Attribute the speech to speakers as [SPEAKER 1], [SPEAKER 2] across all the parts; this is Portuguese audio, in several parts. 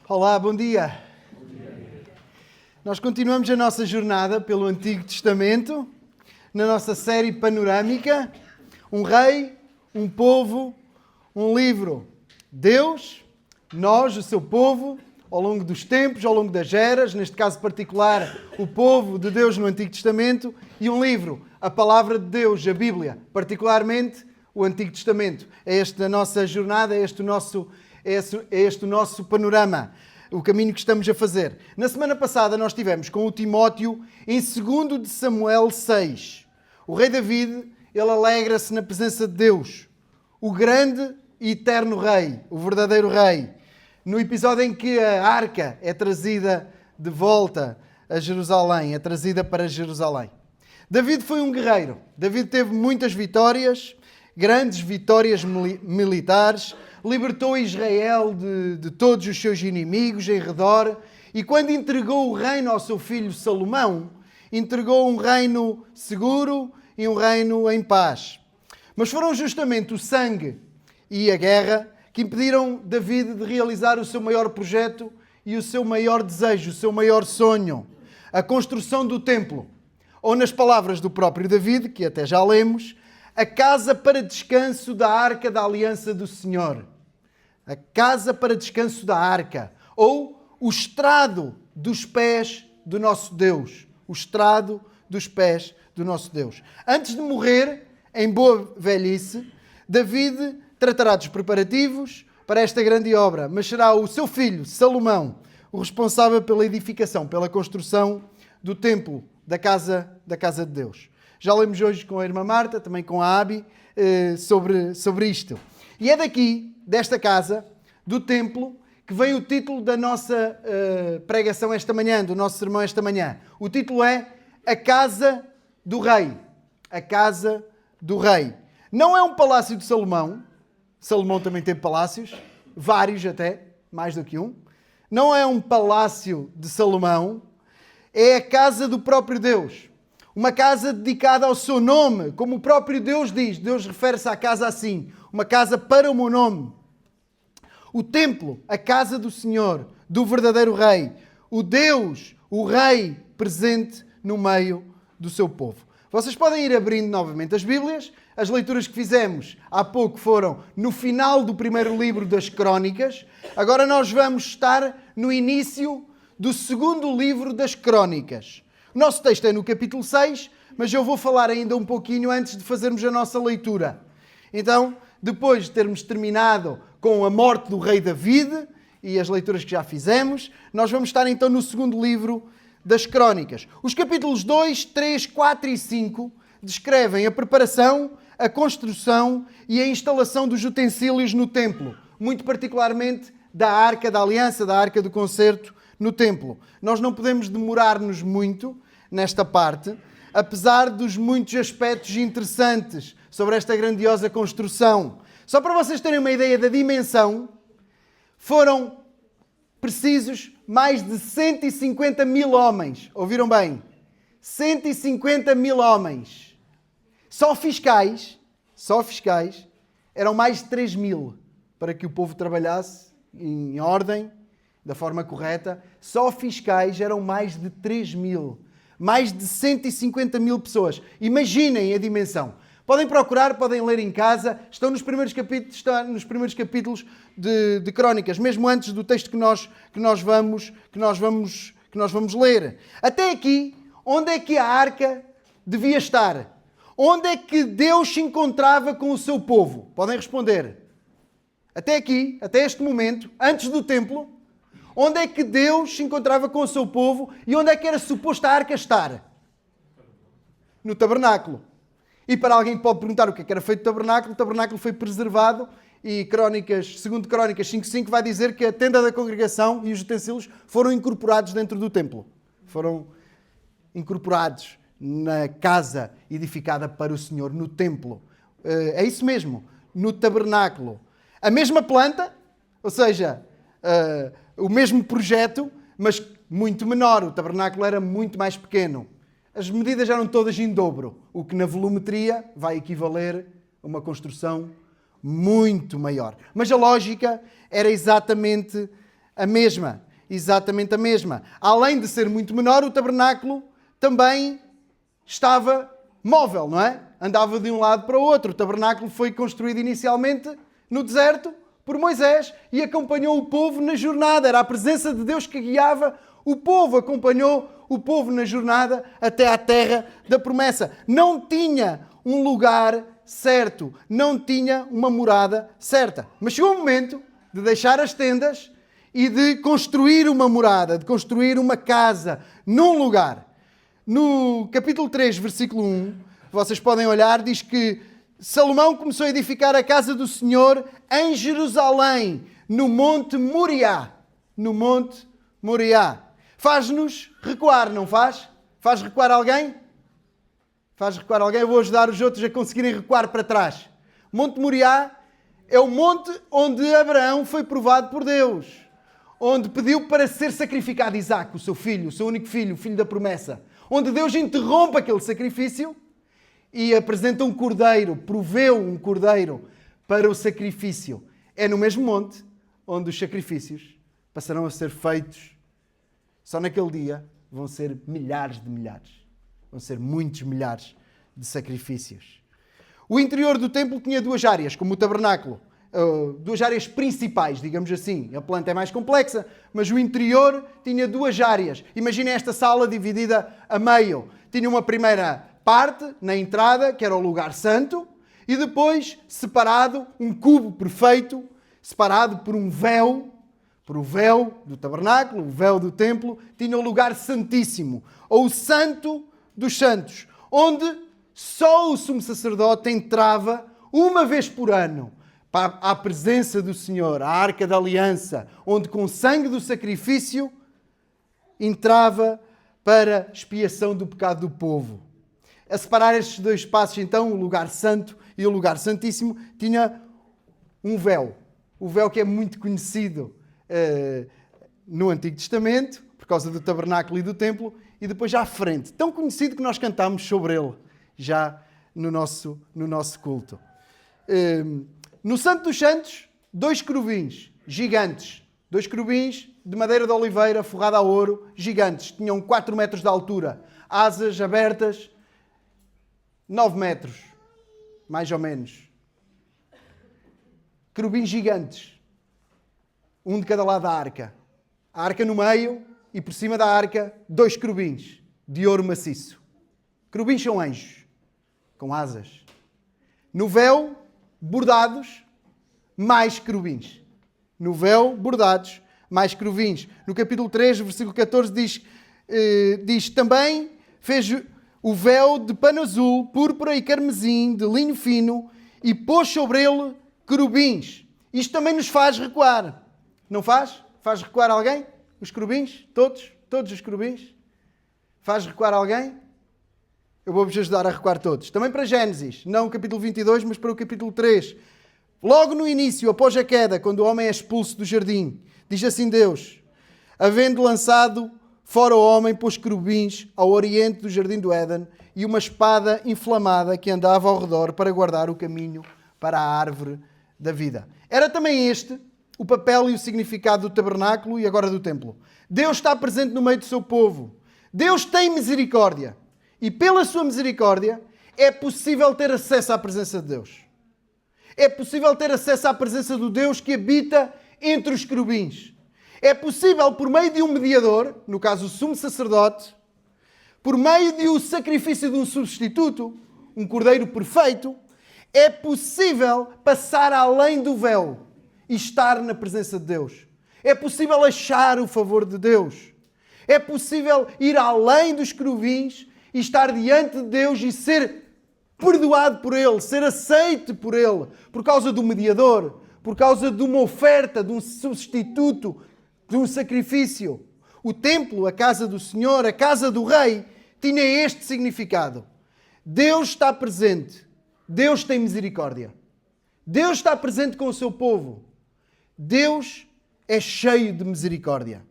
[SPEAKER 1] Olá, bom dia. Nós continuamos a nossa jornada pelo Antigo Testamento, na nossa série panorâmica, um rei, um povo, um livro. Deus, nós, o seu povo, ao longo dos tempos, ao longo das eras, neste caso particular, o povo de Deus no Antigo Testamento, e um livro, a Palavra de Deus, a Bíblia, particularmente o Antigo Testamento. É esta a nossa jornada, é este o nosso panorama, o caminho que estamos a fazer. Na semana passada nós estivemos com o Timóteo em 2 de Samuel 6. O rei David, ele alegra-se na presença de Deus, o grande e eterno rei, o verdadeiro rei. No episódio em que a arca é trazida de volta a Jerusalém, é trazida para Jerusalém. David foi um guerreiro. David teve muitas vitórias, grandes vitórias militares, libertou Israel de todos os seus inimigos em redor, e quando entregou o reino ao seu filho Salomão, entregou um reino seguro e um reino em paz. Mas foram justamente o sangue e a guerra que impediram David de realizar o seu maior projeto e o seu maior desejo, o seu maior sonho, a construção do templo. Ou nas palavras do próprio David, que até já lemos, a casa para descanso da arca da aliança do Senhor. A casa para descanso da arca, ou o estrado dos pés do nosso Deus. O estrado dos pés do nosso Deus. Antes de morrer, em boa velhice, David tratará dos preparativos para esta grande obra, mas será o seu filho, Salomão, o responsável pela edificação, pela construção do templo, da casa de Deus. Já lemos hoje com a irmã Marta, também com a Abi, sobre isto. E é daqui, desta casa, do templo, que vem o título da nossa pregação esta manhã, do nosso sermão esta manhã. O título é A Casa do Rei. A Casa do Rei. Não é um palácio de Salomão. Salomão também teve palácios, vários até, mais do que um. Não é um palácio de Salomão, é a casa do próprio Deus. Uma casa dedicada ao seu nome, como o próprio Deus diz. Deus refere-se à casa assim, uma casa para o meu nome. O templo, a casa do Senhor, do verdadeiro rei. O Deus, o rei presente no meio do seu povo. Vocês podem ir abrindo novamente as Bíblias. As leituras que fizemos há pouco foram no final do primeiro livro das Crónicas. Agora nós vamos estar no início do segundo livro das Crónicas. O nosso texto é no capítulo 6, mas eu vou falar ainda um pouquinho antes de fazermos a nossa leitura. Então, depois de termos terminado com a morte do rei David e as leituras que já fizemos, nós vamos estar então no segundo livro das Crónicas. Os capítulos 2, 3, 4 e 5 descrevem a preparação, a construção e a instalação dos utensílios no templo, muito particularmente da Arca da Aliança, da Arca do Concerto no templo. Nós não podemos demorar-nos muito nesta parte, apesar dos muitos aspectos interessantes sobre esta grandiosa construção. Só para vocês terem uma ideia da dimensão, foram precisos mais de 150 mil homens. Ouviram bem? 150 mil homens. Só fiscais, eram mais de 3 mil para que o povo trabalhasse em ordem, da forma correta. Só fiscais eram mais de 3 mil. Mais de 150 mil pessoas. Imaginem a dimensão. Podem procurar, podem ler em casa. Estão nos primeiros capítulos de Crónicas, mesmo antes do texto que nós vamos ler. Até aqui, onde é que a arca devia estar? Onde é que Deus se encontrava com o seu povo? Podem responder. Até aqui, até este momento, antes do templo, onde é que Deus se encontrava com o seu povo e onde é que era suposto a arca estar? No tabernáculo. E para alguém que pode perguntar o que era feito o tabernáculo foi preservado e 2 Crónicas 5.5 vai dizer que a tenda da congregação e os utensílios foram incorporados dentro do templo. Foram incorporados na casa edificada para o Senhor, no templo. É isso mesmo, no tabernáculo. A mesma planta, ou seja, o mesmo projeto, mas muito menor. O tabernáculo era muito mais pequeno. As medidas eram todas em dobro, o que na volumetria vai equivaler a uma construção muito maior. Mas a lógica era exatamente a mesma. Exatamente a mesma. Além de ser muito menor, o tabernáculo também estava móvel, não é? Andava de um lado para o outro. O tabernáculo foi construído inicialmente no deserto por Moisés e acompanhou o povo na jornada. Era a presença de Deus que guiava o povo, acompanhou o povo na jornada até à terra da promessa. Não tinha um lugar certo, não tinha uma morada certa. Mas chegou o momento de deixar as tendas e de construir uma morada, de construir uma casa num lugar. No capítulo 3, versículo 1, vocês podem olhar, diz que Salomão começou a edificar a casa do Senhor em Jerusalém, no Monte Moriá. No Monte Moriá. Faz-nos recuar, não faz? Faz recuar alguém? Faz recuar alguém? Eu vou ajudar os outros a conseguirem recuar para trás. Monte Moriá é o monte onde Abraão foi provado por Deus. Onde pediu para ser sacrificado Isaque, o seu filho, o seu único filho, o filho da promessa. Onde Deus interrompe aquele sacrifício e apresenta um cordeiro, proveu um cordeiro para o sacrifício. É no mesmo monte onde os sacrifícios passarão a ser feitos. Só naquele dia vão ser milhares de milhares. Vão ser muitos milhares de sacrifícios. O interior do templo tinha duas áreas, como o tabernáculo. Duas áreas principais, digamos assim. A planta é mais complexa, mas o interior tinha duas áreas. Imaginem esta sala dividida a meio. Tinha uma primeira parte, na entrada, que era o lugar santo, e depois, separado, um cubo perfeito, separado por um véu, por o véu do tabernáculo, o véu do templo, tinha o lugar santíssimo, ou o santo dos santos, onde só o sumo sacerdote entrava uma vez por ano, à presença do Senhor, a Arca da Aliança, onde com o sangue do sacrifício entrava para expiação do pecado do povo. A separar estes dois espaços, então, o lugar santo e o lugar santíssimo, tinha um véu. O véu que é muito conhecido no Antigo Testamento, por causa do tabernáculo e do templo, e depois já à frente. Tão conhecido que nós cantamos sobre ele, já no nosso culto. No Santo dos Santos, 2 querubins gigantes. 2 querubins de madeira de oliveira, forrada a ouro, gigantes. Tinham 4 metros de altura. Asas abertas, 9 metros, mais ou menos. Querubins gigantes. Um de cada lado da arca. A arca no meio e por cima da arca, 2 querubins de ouro maciço. Querubins são anjos, com asas. No véu, bordados, mais querubins. No véu, bordados, mais querubins. No capítulo 3, versículo 14, diz também, fez o véu de pano azul, púrpura e carmesim, de linho fino, e pôs sobre ele querubins. Isto também nos faz recuar. Não faz? Faz recuar alguém? Os querubins? Todos os querubins? Faz recuar alguém? Eu vou-vos ajudar a recuar todos. Também para Gênesis, não o capítulo 22, mas para o capítulo 3. Logo no início, após a queda, quando o homem é expulso do jardim, diz assim Deus, havendo lançado fora o homem, pôs querubins ao oriente do jardim do Éden e uma espada inflamada que andava ao redor para guardar o caminho para a árvore da vida. Era também este o papel e o significado do tabernáculo e agora do templo. Deus está presente no meio do seu povo. Deus tem misericórdia. E pela sua misericórdia é possível ter acesso à presença de Deus. É possível ter acesso à presença do Deus que habita entre os querubins. É possível, por meio de um mediador, no caso o sumo sacerdote, por meio de um sacrifício de um substituto, um cordeiro perfeito, é possível passar além do véu e estar na presença de Deus. É possível achar o favor de Deus. É possível ir além dos querubins e estar diante de Deus e ser perdoado por Ele, ser aceite por Ele, por causa do mediador, por causa de uma oferta, de um substituto, de um sacrifício. O templo, a casa do Senhor, a casa do Rei, tinha este significado. Deus está presente. Deus tem misericórdia. Deus está presente com o seu povo. Deus é cheio de misericórdia.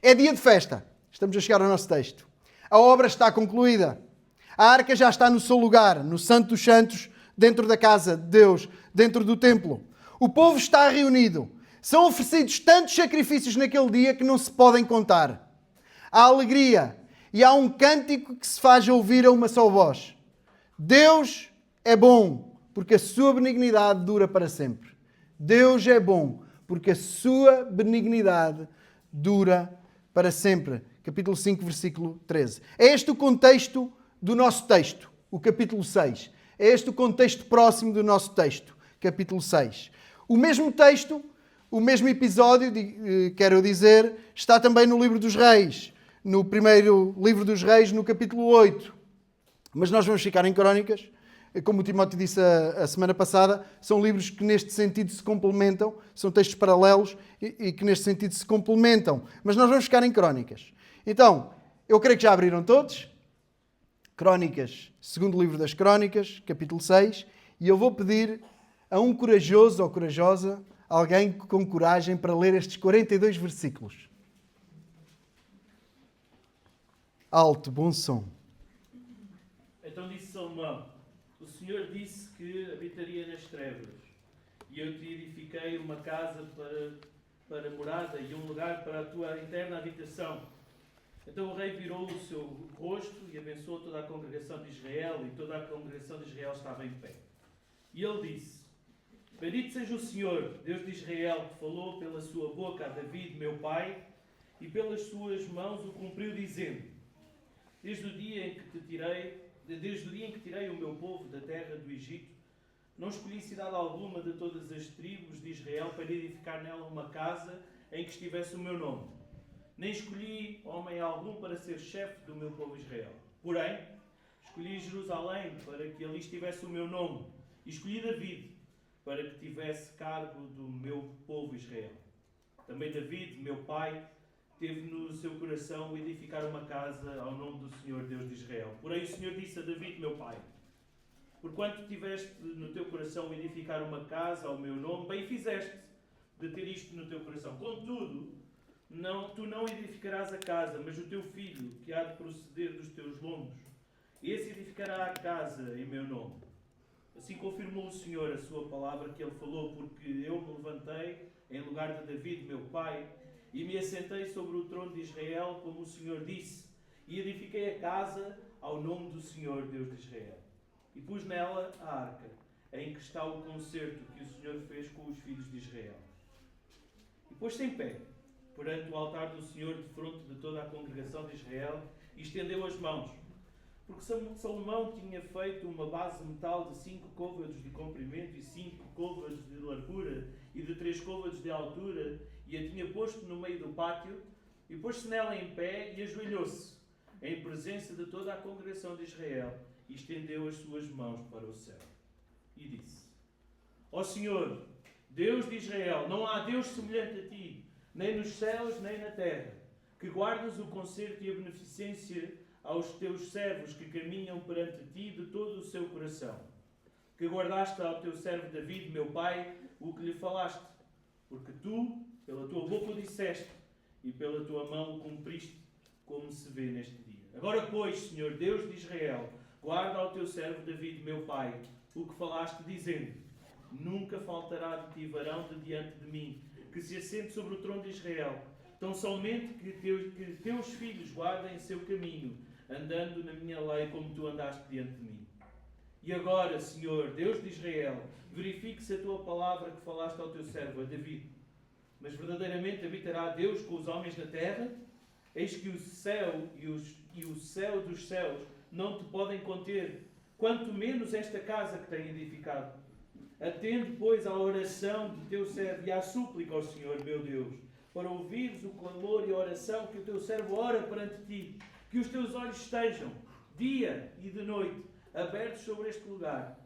[SPEAKER 1] É dia de festa. Estamos a chegar ao nosso texto. A obra está concluída. A arca já está no seu lugar, no Santo dos Santos, dentro da casa de Deus, dentro do templo. O povo está reunido. São oferecidos tantos sacrifícios naquele dia que não se podem contar. Há alegria e há um cântico que se faz ouvir a uma só voz. Deus é bom, porque a sua benignidade dura para sempre. Deus é bom, porque a sua benignidade dura para sempre. Capítulo 5, versículo 13. É este o contexto do nosso texto, o capítulo 6. É este o contexto próximo do nosso texto, capítulo 6. O mesmo texto, o mesmo episódio, quero dizer, está também no livro dos Reis, no primeiro livro dos Reis, no capítulo 8. Mas nós vamos ficar em Crónicas. Como o Timóteo disse a semana passada, são livros que neste sentido se complementam, são textos paralelos e que neste sentido se complementam. Mas nós vamos ficar em Crónicas. Então, eu creio que já abriram todos. Crónicas, segundo livro das Crónicas, capítulo 6. E eu vou pedir a um corajoso ou corajosa, alguém com coragem para ler estes 42 versículos. Alto, bom som.
[SPEAKER 2] Então disse Salomão: o Senhor disse que habitaria nas trevas, e eu te edifiquei uma casa para morada e um lugar para a tua interna habitação. Então o rei virou o seu rosto e abençoou toda a congregação de Israel, e toda a congregação de Israel estava em pé. E ele disse: bendito seja o Senhor, Deus de Israel, que falou pela sua boca a David, meu pai, e pelas suas mãos o cumpriu, dizendo: desde o dia em que tirei o meu povo da terra do Egito, não escolhi cidade alguma de todas as tribos de Israel para edificar nela uma casa em que estivesse o meu nome. Nem escolhi homem algum para ser chefe do meu povo Israel. Porém, escolhi Jerusalém para que ali estivesse o meu nome. E escolhi David para que tivesse cargo do meu povo Israel. Também David, meu pai, teve no seu coração edificar uma casa ao nome do Senhor Deus de Israel. Porém o Senhor disse a David, meu pai: porquanto tiveste no teu coração edificar uma casa ao meu nome, bem fizeste de ter isto no teu coração. Contudo, tu não edificarás a casa, mas o teu filho, que há de proceder dos teus lombos, esse edificará a casa em meu nome. Assim confirmou o Senhor a sua palavra que ele falou, porque eu me levantei em lugar de David, meu pai, e me assentei sobre o trono de Israel, como o Senhor disse, e edifiquei a casa ao nome do Senhor, Deus de Israel. E pus nela a arca, em que está o concerto que o Senhor fez com os filhos de Israel. E pôs-se em pé, perante o altar do Senhor, defronte de toda a congregação de Israel, e estendeu as mãos. Porque Salomão tinha feito uma base de metal de 5 côvados de comprimento e 5 côvados de largura e de 3 côvados de altura, e a tinha posto no meio do pátio, e pôs-se nela em pé e ajoelhou-se, em presença de toda a congregação de Israel, e estendeu as suas mãos para o céu. E disse: ó Senhor, Deus de Israel, não há Deus semelhante a ti, nem nos céus, nem na terra, que guardas o concerto e a beneficência aos teus servos que caminham perante ti de todo o seu coração. Que guardaste ao teu servo David, meu pai, o que lhe falaste, porque tu, pela tua boca o disseste, e pela tua mão o cumpriste, como se vê neste dia. Agora, pois, Senhor Deus de Israel, guarda ao teu servo David, meu pai, o que falaste, dizendo: nunca faltará de ti varão de diante de mim, que se assente sobre o trono de Israel, tão somente que teus filhos guardem seu caminho, andando na minha lei como tu andaste diante de mim. E agora, Senhor, Deus de Israel, verifique-se a tua palavra que falaste ao teu servo, a David. Mas verdadeiramente habitará Deus com os homens na terra? Eis que o céu e o céu dos céus não te podem conter, quanto menos esta casa que tenho edificado. Atende, pois, à oração de teu servo e à súplica ao Senhor, meu Deus, para ouvires o clamor e a oração que o teu servo ora perante ti, que os teus olhos estejam, dia e de noite, abertos sobre este lugar,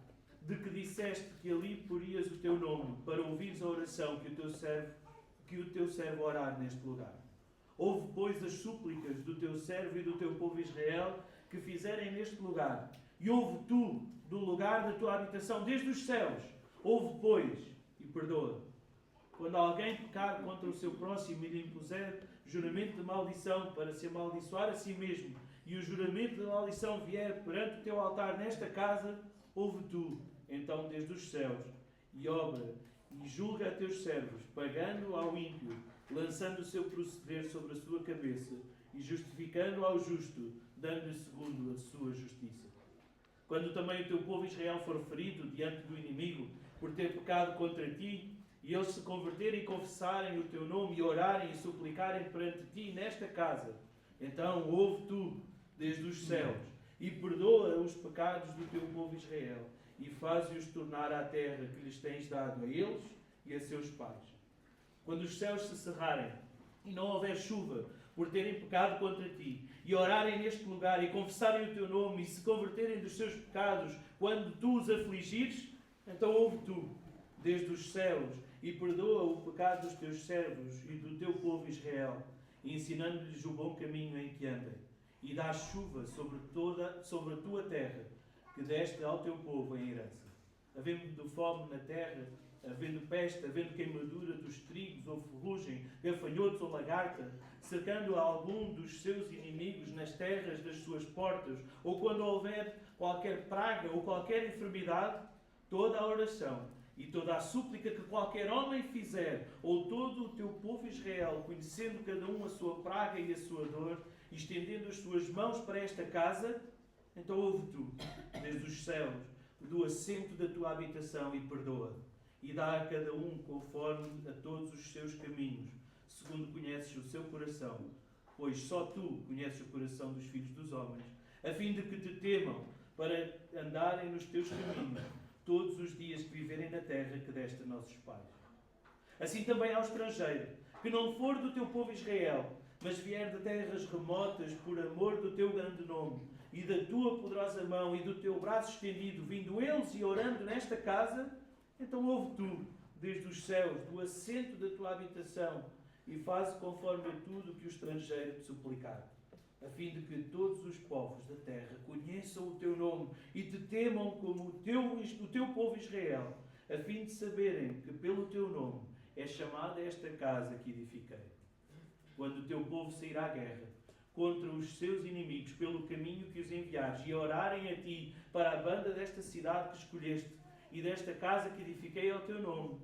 [SPEAKER 2] de que disseste que ali porias o teu nome, para ouvires a oração que o teu servo orar neste lugar. Ouve, pois, as súplicas do teu servo e do teu povo Israel, que fizerem neste lugar, e ouve tu, do lugar da tua habitação, desde os céus. Ouve, pois, e perdoa. Quando alguém pecar contra o seu próximo e lhe impuser juramento de maldição para se amaldiçoar a si mesmo, e o juramento de maldição vier perante o teu altar nesta casa, ouve tu, então, desde os céus, e obra, e julga a teus servos, pagando ao ímpio, lançando o seu proceder sobre a sua cabeça, e justificando ao justo, dando-lhe segundo a sua justiça. Quando também o teu povo Israel for ferido diante do inimigo, por ter pecado contra ti, e eles se converterem e confessarem o teu nome, e orarem e suplicarem perante ti nesta casa, então ouve tu desde os céus, e perdoa os pecados do teu povo Israel, e faz-os tornar à terra que lhes tens dado a eles e a seus pais. Quando os céus se cerrarem, e não houver chuva, por terem pecado contra ti, e orarem neste lugar, e confessarem o teu nome, e se converterem dos seus pecados, quando tu os afligires, então ouve tu, desde os céus, e perdoa o pecado dos teus servos e do teu povo Israel, ensinando-lhes o bom caminho em que andem, e dá chuva sobre a tua terra, que deste ao teu povo em herança. Havendo fome na terra, havendo peste, havendo queimadura dos trigos ou ferrugem, gafanhotos ou lagarta, cercando a algum dos seus inimigos nas terras das suas portas, ou quando houver qualquer praga ou qualquer enfermidade, toda a oração e toda a súplica que qualquer homem fizer, ou todo o teu povo Israel, conhecendo cada um a sua praga e a sua dor, estendendo as suas mãos para esta casa, então ouve tu, desde os céus, do assento da tua habitação, e perdoa, e dá a cada um conforme a todos os seus caminhos, segundo conheces o seu coração, pois só tu conheces o coração dos filhos dos homens, a fim de que te temam, para andarem nos teus caminhos, todos os dias que viverem na terra que deste a nossos pais. Assim também ao estrangeiro, que não for do teu povo Israel, mas vier de terras remotas por amor do teu grande nome, e da tua poderosa mão, e do teu braço estendido, vindo eles e orando nesta casa, então ouve tu, desde os céus, do assento da tua habitação, e faz conforme a tudo que o estrangeiro te suplicar, a fim de que todos os povos da terra conheçam o teu nome e te temam como o teu povo Israel, a fim de saberem que pelo teu nome é chamada esta casa que edifiquei. Quando o teu povo sair à guerra contra os seus inimigos pelo caminho que os enviares, e orarem a ti para a banda desta cidade que escolheste e desta casa que edifiquei ao teu nome,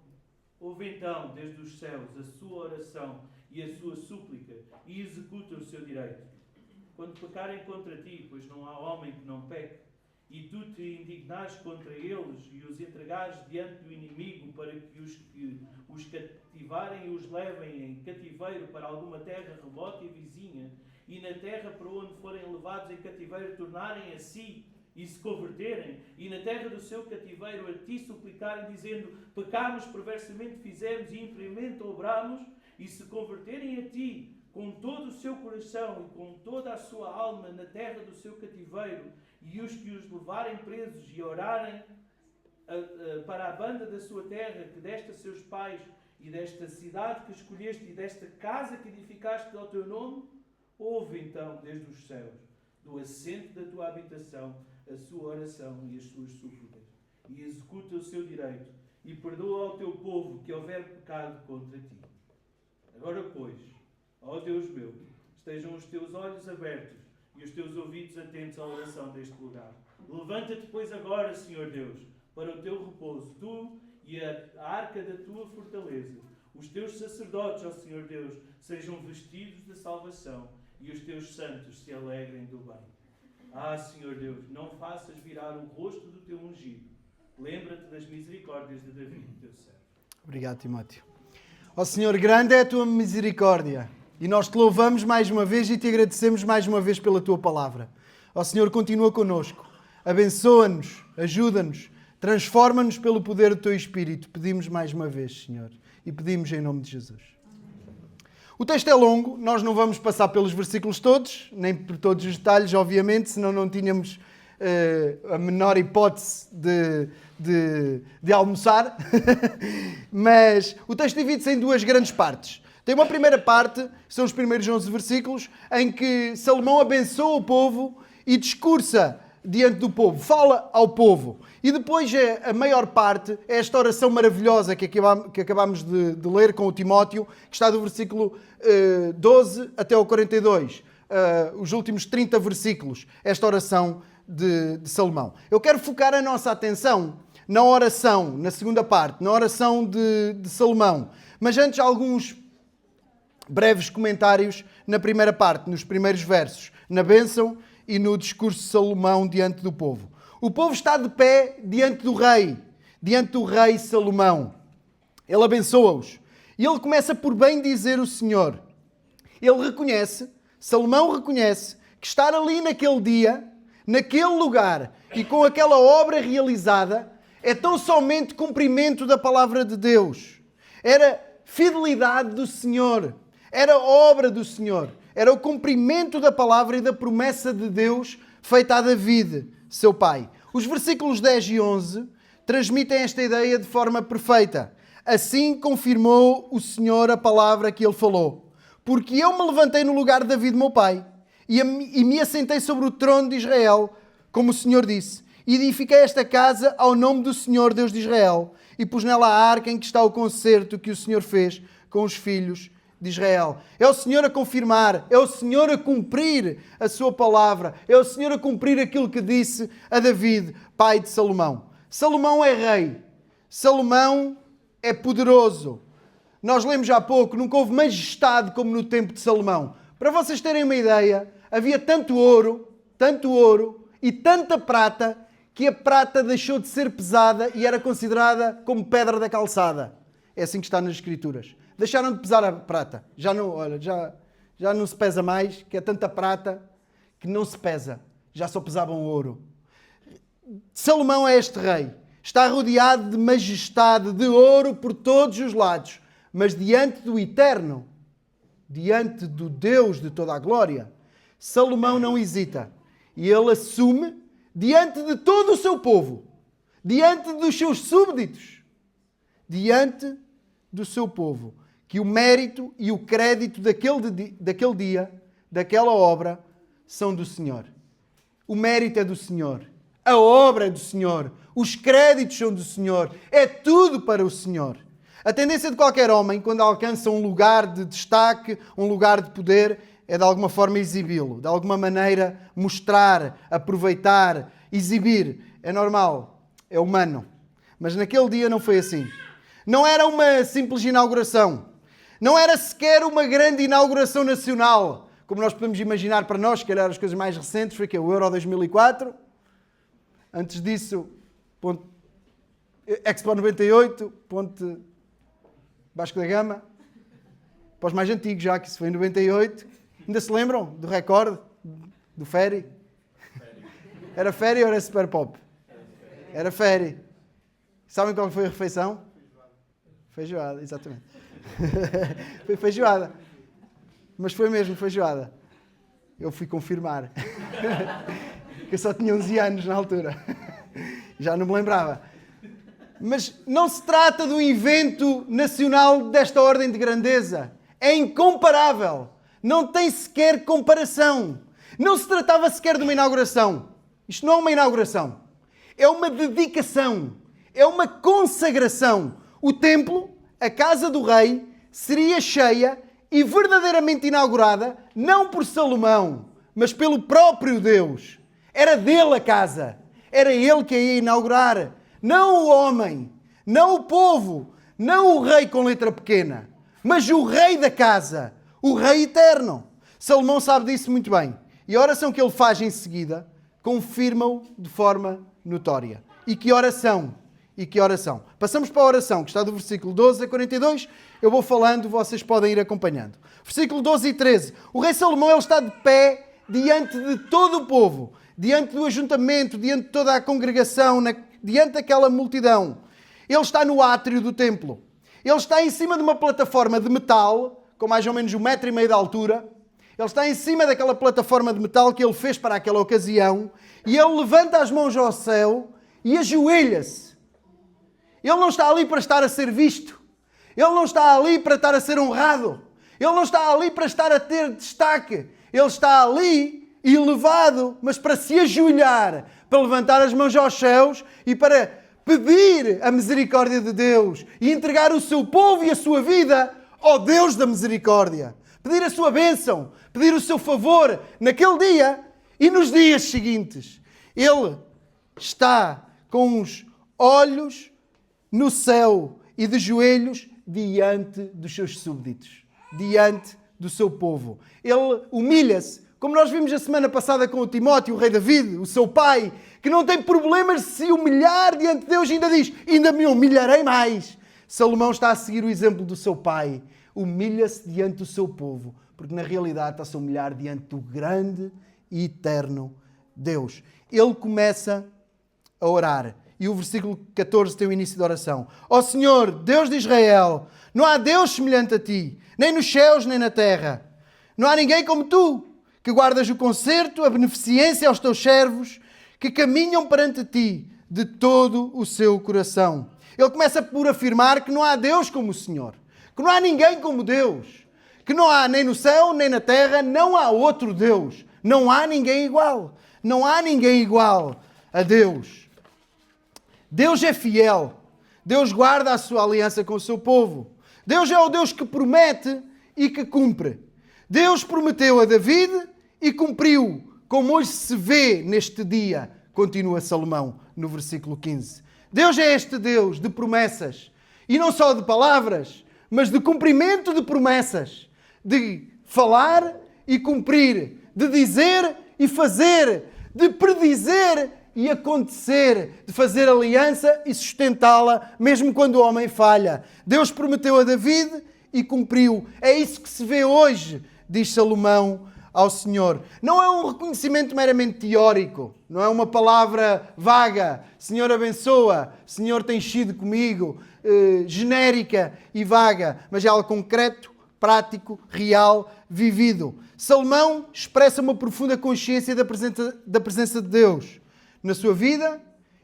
[SPEAKER 2] ouve então desde os céus a sua oração e a sua súplica, e executa o seu direito. Quando pecarem contra ti, pois não há homem que não peque, e tu te indignares contra eles e os entregares diante do inimigo para que os cativarem e os levem em cativeiro para alguma terra remota e vizinha, e na terra para onde forem levados em cativeiro tornarem a si e se converterem, e na terra do seu cativeiro a ti suplicarem, dizendo: pecámos, perversamente fizemos e impiamente obramos, e se converterem a ti com todo o seu coração e com toda a sua alma na terra do seu cativeiro, e os que os levarem presos e orarem para a banda da sua terra que deste a seus pais, e desta cidade que escolheste e desta casa que edificaste ao teu nome, ouve então desde os céus, do assento da tua habitação, a sua oração e as suas súplicas, e executa o seu direito, e perdoa ao teu povo que houver pecado contra ti. Agora, pois, ó Deus meu, estejam os teus olhos abertos e os teus ouvidos atentos à oração deste lugar. Levanta-te, pois, agora, Senhor Deus, para o teu repouso, tu e a arca da tua fortaleza. Os teus sacerdotes, ó Senhor Deus, sejam vestidos de salvação, e os teus santos se alegrem do bem. Ah, Senhor Deus, não faças virar o rosto do teu ungido. Lembra-te das misericórdias de David, teu servo.
[SPEAKER 1] Obrigado, Timóteo. Ó Senhor, grande é a tua misericórdia, e nós te louvamos mais uma vez e te agradecemos mais uma vez pela tua palavra. Ó Senhor, continua connosco, abençoa-nos, ajuda-nos, transforma-nos pelo poder do teu Espírito. Pedimos mais uma vez, Senhor, e pedimos em nome de Jesus. O texto é longo, nós não vamos passar pelos versículos todos, nem por todos os detalhes, obviamente, senão não tínhamos a menor hipótese de almoçar. Mas o texto divide-se em duas grandes partes. Tem uma primeira parte, são os primeiros 11 versículos, em que Salomão abençoa o povo e discursa diante do povo, fala ao povo. E depois a maior parte é esta oração maravilhosa que acabamos de ler com o Timóteo, que está do versículo 12 até ao 42. Os últimos 30 versículos, esta oração de Salomão. Eu quero focar a nossa atenção na oração, na segunda parte, na oração de Salomão. Mas antes, alguns breves comentários na primeira parte, nos primeiros versos, na bênção e no discurso de Salomão diante do povo. O povo está de pé diante do rei Salomão. Ele abençoa-os. E ele começa por bem dizer o Senhor. Salomão reconhece que estar ali naquele dia, naquele lugar e com aquela obra realizada é tão somente cumprimento da palavra de Deus. Era fidelidade do Senhor. Era obra do Senhor. Era o cumprimento da palavra e da promessa de Deus feita a David, seu pai. Os versículos 10 e 11 transmitem esta ideia de forma perfeita. Assim confirmou o Senhor a palavra que ele falou. Porque eu me levantei no lugar de David, meu pai, e me assentei sobre o trono de Israel, como o Senhor disse. E edifiquei esta casa ao nome do Senhor, Deus de Israel, e pus nela a arca em que está o concerto que o Senhor fez com os filhos de Israel. É o Senhor a confirmar, é o Senhor a cumprir a sua palavra, é o Senhor a cumprir aquilo que disse a David, pai de Salomão. Salomão é rei, Salomão é poderoso. Nós lemos há pouco, nunca houve majestade como no tempo de Salomão. Para vocês terem uma ideia, havia tanto ouro e tanta prata, que a prata deixou de ser pesada e era considerada como pedra da calçada. É assim que está nas Escrituras. Deixaram de pesar a prata. Já não se pesa mais, que é tanta prata que não se pesa. Já só pesavam ouro. Salomão é este rei. Está rodeado de majestade, de ouro por todos os lados. Mas diante do Eterno, diante do Deus de toda a glória, Salomão não hesita. E ele assume diante de todo o seu povo, diante dos seus súbditos, diante do seu povo, que o mérito e o crédito daquele dia, daquela obra, são do Senhor. O mérito é do Senhor. A obra é do Senhor. Os créditos são do Senhor. É tudo para o Senhor. A tendência de qualquer homem, quando alcança um lugar de destaque, um lugar de poder, é de alguma forma exibi-lo. De alguma maneira mostrar, aproveitar, exibir. É normal. É humano. Mas naquele dia não foi assim. Não era uma simples inauguração. Não era sequer uma grande inauguração nacional. Como nós podemos imaginar para nós, se calhar as coisas mais recentes foi que o Euro 2004. Antes disso, Expo 98, Ponte Vasco da Gama. Para os mais antigos já, que isso foi em 98. Ainda se lembram do recorde do Ferry? Era Ferry ou era Super Pop? Era Ferry. Sabem qual foi a refeição? Feijoada, exatamente. Foi feijoada. Mas foi mesmo feijoada. Eu fui confirmar. Eu só tinha 11 anos na altura. Já não me lembrava. Mas não se trata de um evento nacional desta ordem de grandeza. É incomparável. Não tem sequer comparação. Não se tratava sequer de uma inauguração. Isto não é uma inauguração. É uma dedicação. É uma consagração. O templo, a casa do rei, seria cheia e verdadeiramente inaugurada, não por Salomão, mas pelo próprio Deus. Era dele a casa. Era ele que a ia inaugurar. Não o homem, não o povo, não o rei com letra pequena, mas o rei da casa, o rei eterno. Salomão sabe disso muito bem. E a oração que ele faz em seguida confirma-o de forma notória. E que oração! E que oração! Passamos para a oração, que está do versículo 12 a 42. Eu vou falando, vocês podem ir acompanhando. Versículo 12 e 13. O rei Salomão ele está de pé diante de todo o povo, diante do ajuntamento, diante de toda a congregação, diante daquela multidão. Ele está no átrio do templo. Ele está em cima de uma plataforma de metal, com mais ou menos 1,5 metro de altura. Ele está em cima daquela plataforma de metal que ele fez para aquela ocasião. E ele levanta as mãos ao céu e ajoelha-se. Ele não está ali para estar a ser visto. Ele não está ali para estar a ser honrado. Ele não está ali para estar a ter destaque. Ele está ali elevado, mas para se ajoelhar, para levantar as mãos aos céus e para pedir a misericórdia de Deus e entregar o seu povo e a sua vida ao Deus da misericórdia. Pedir a sua bênção, pedir o seu favor naquele dia e nos dias seguintes. Ele está com os olhos no céu e de joelhos diante dos seus súbditos, diante do seu povo. Ele humilha-se, como nós vimos a semana passada com o Timóteo, o rei David, o seu pai, que não tem problemas de se humilhar diante de Deus e ainda diz, ainda me humilharei mais. Salomão está a seguir o exemplo do seu pai. Humilha-se diante do seu povo, porque na realidade está-se a humilhar diante do grande e eterno Deus. Ele começa a orar. E o versículo 14 tem o início da oração. Ó Senhor, Deus de Israel, não há Deus semelhante a ti, nem nos céus nem na terra. Não há ninguém como tu, que guardas o conserto, a beneficência aos teus servos, que caminham perante ti de todo o seu coração. Ele começa por afirmar que não há Deus como o Senhor, que não há ninguém como Deus, que não há nem no céu nem na terra, não há outro Deus, não há ninguém igual, não há ninguém igual a Deus. Deus é fiel, Deus guarda a sua aliança com o seu povo. Deus é o Deus que promete e que cumpre. Deus prometeu a David e cumpriu, como hoje se vê neste dia, continua Salomão no versículo 15. Deus é este Deus de promessas, e não só de palavras, mas de cumprimento de promessas, de falar e cumprir, de dizer e fazer, de predizer e acontecer, de fazer aliança e sustentá-la, mesmo quando o homem falha. Deus prometeu a David e cumpriu. É isso que se vê hoje, diz Salomão ao Senhor. Não é um reconhecimento meramente teórico, não é uma palavra vaga, Senhor abençoa, Senhor tem sido comigo, genérica e vaga, mas é algo concreto, prático, real, vivido. Salomão expressa uma profunda consciência da presença de Deus na sua vida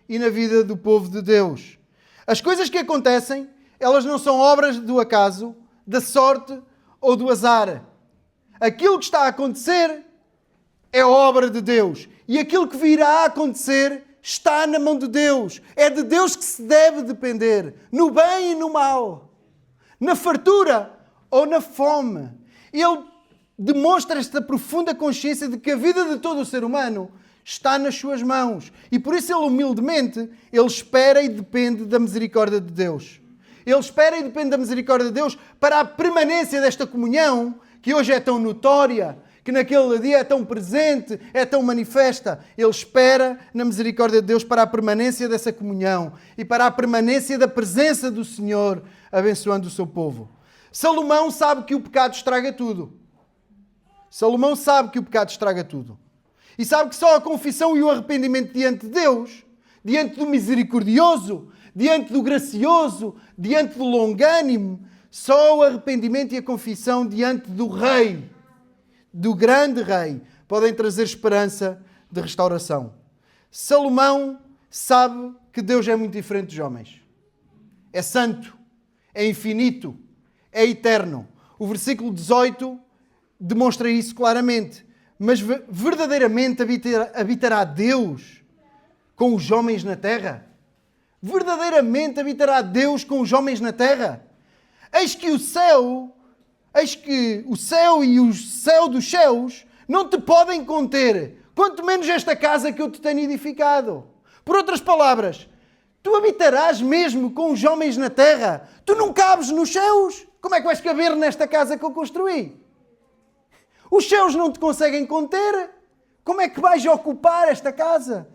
[SPEAKER 1] e na vida do povo de Deus. As coisas que acontecem, elas não são obras do acaso, da sorte ou do azar. Aquilo que está a acontecer é obra de Deus. E aquilo que virá a acontecer está na mão de Deus. É de Deus que se deve depender. No bem e no mal. Na fartura ou na fome. Ele demonstra esta profunda consciência de que a vida de todo o ser humano está nas suas mãos. E por isso ele humildemente, ele espera e depende da misericórdia de Deus. Ele espera e depende da misericórdia de Deus para a permanência desta comunhão que hoje é tão notória, que naquele dia é tão presente, é tão manifesta. Ele espera na misericórdia de Deus para a permanência dessa comunhão e para a permanência da presença do Senhor, abençoando o seu povo. Salomão sabe que o pecado estraga tudo. Salomão sabe que o pecado estraga tudo. E sabe que só a confissão e o arrependimento diante de Deus, diante do misericordioso, diante do gracioso, diante do longânimo, só o arrependimento e a confissão diante do Rei, do grande Rei, podem trazer esperança de restauração. Salomão sabe que Deus é muito diferente dos homens. É santo, é infinito, é eterno. O versículo 18 demonstra isso claramente. Mas verdadeiramente habitará Deus com os homens na terra? Verdadeiramente habitará Deus com os homens na terra? Eis que o céu e o céu dos céus não te podem conter, quanto menos esta casa que eu te tenho edificado. Por outras palavras, tu habitarás mesmo com os homens na terra? Tu não cabes nos céus? Como é que vais caber nesta casa que eu construí? Os céus não te conseguem conter? Como é que vais ocupar esta casa?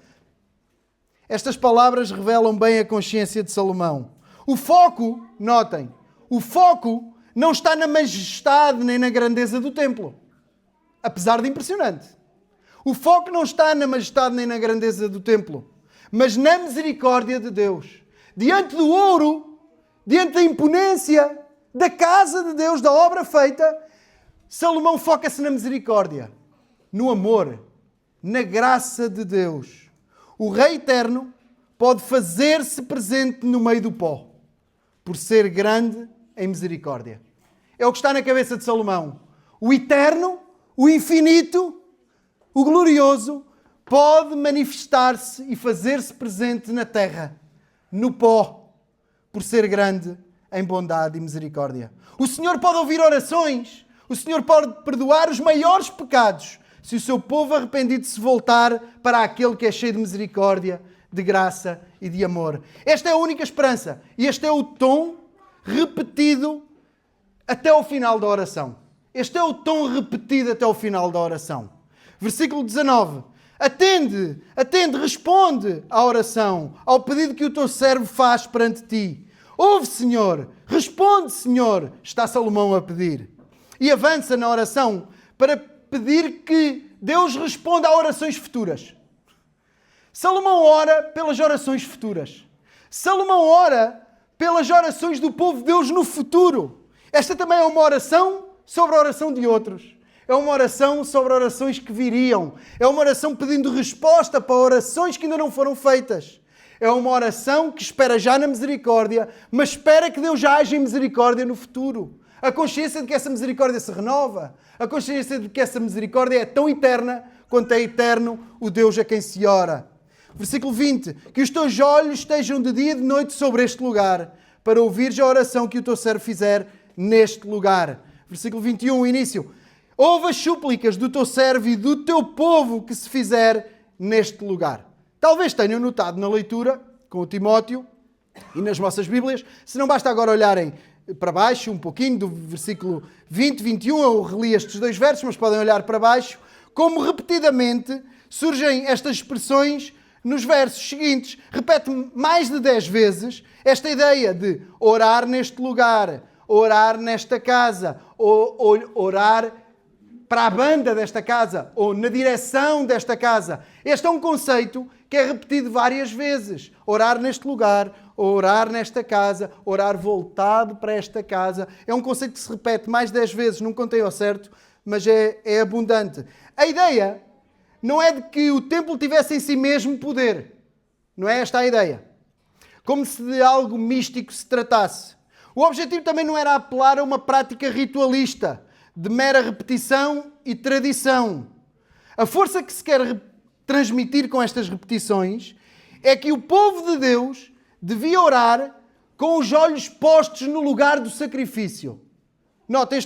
[SPEAKER 1] Estas palavras revelam bem a consciência de Salomão. O foco, notem, o foco não está na majestade nem na grandeza do templo. Apesar de impressionante. O foco não está na majestade nem na grandeza do templo, mas na misericórdia de Deus. Diante do ouro, diante da imponência da casa de Deus, da obra feita, Salomão foca-se na misericórdia, no amor, na graça de Deus. O Rei Eterno pode fazer-se presente no meio do pó, por ser grande em misericórdia. É o que está na cabeça de Salomão. O Eterno, o Infinito, o Glorioso, pode manifestar-se e fazer-se presente na terra, no pó, por ser grande em bondade e misericórdia. O Senhor pode ouvir orações. O Senhor pode perdoar os maiores pecados se o seu povo arrependido se voltar para aquele que é cheio de misericórdia, de graça e de amor. Esta é a única esperança. E este é o tom repetido até ao final da oração. Este é o tom repetido até ao final da oração. Versículo 19. Atende, responde à oração, ao pedido que o teu servo faz perante ti. Ouve, Senhor, responde, Senhor, está Salomão a pedir. E avança na oração para pedir que Deus responda a orações futuras. Salomão ora pelas orações futuras. Salomão ora pelas orações do povo de Deus no futuro. Esta também é uma oração sobre a oração de outros. É uma oração sobre orações que viriam. É uma oração pedindo resposta para orações que ainda não foram feitas. É uma oração que espera já na misericórdia, mas espera que Deus já haja em misericórdia no futuro. A consciência de que essa misericórdia se renova. A consciência de que essa misericórdia é tão eterna quanto é eterno o Deus a quem se ora. Versículo 20. Que os teus olhos estejam de dia e de noite sobre este lugar, para ouvires a oração que o teu servo fizer neste lugar. Versículo 21, início. Ouve as súplicas do teu servo e do teu povo que se fizer neste lugar. Talvez tenham notado na leitura com o Timóteo e nas vossas Bíblias, se não basta agora olharem para baixo um pouquinho do versículo 20, 21, eu reli estes dois versos, mas podem olhar para baixo, como repetidamente surgem estas expressões nos versos seguintes. Repete mais de 10 vezes esta ideia de orar neste lugar, orar nesta casa, ou orar para a banda desta casa, ou na direção desta casa. Este é um conceito que é repetido várias vezes. Orar neste lugar, orar nesta casa, orar voltado para esta casa. É um conceito que se repete mais de 10 vezes, não contei ao certo, mas é abundante. A ideia não é de que o templo tivesse em si mesmo poder. Não é esta a ideia. Como se de algo místico se tratasse. O objetivo também não era apelar a uma prática ritualista, de mera repetição e tradição. A força que se quer transmitir com estas repetições é que o povo de Deus devia orar com os olhos postos no lugar do sacrifício. Nota,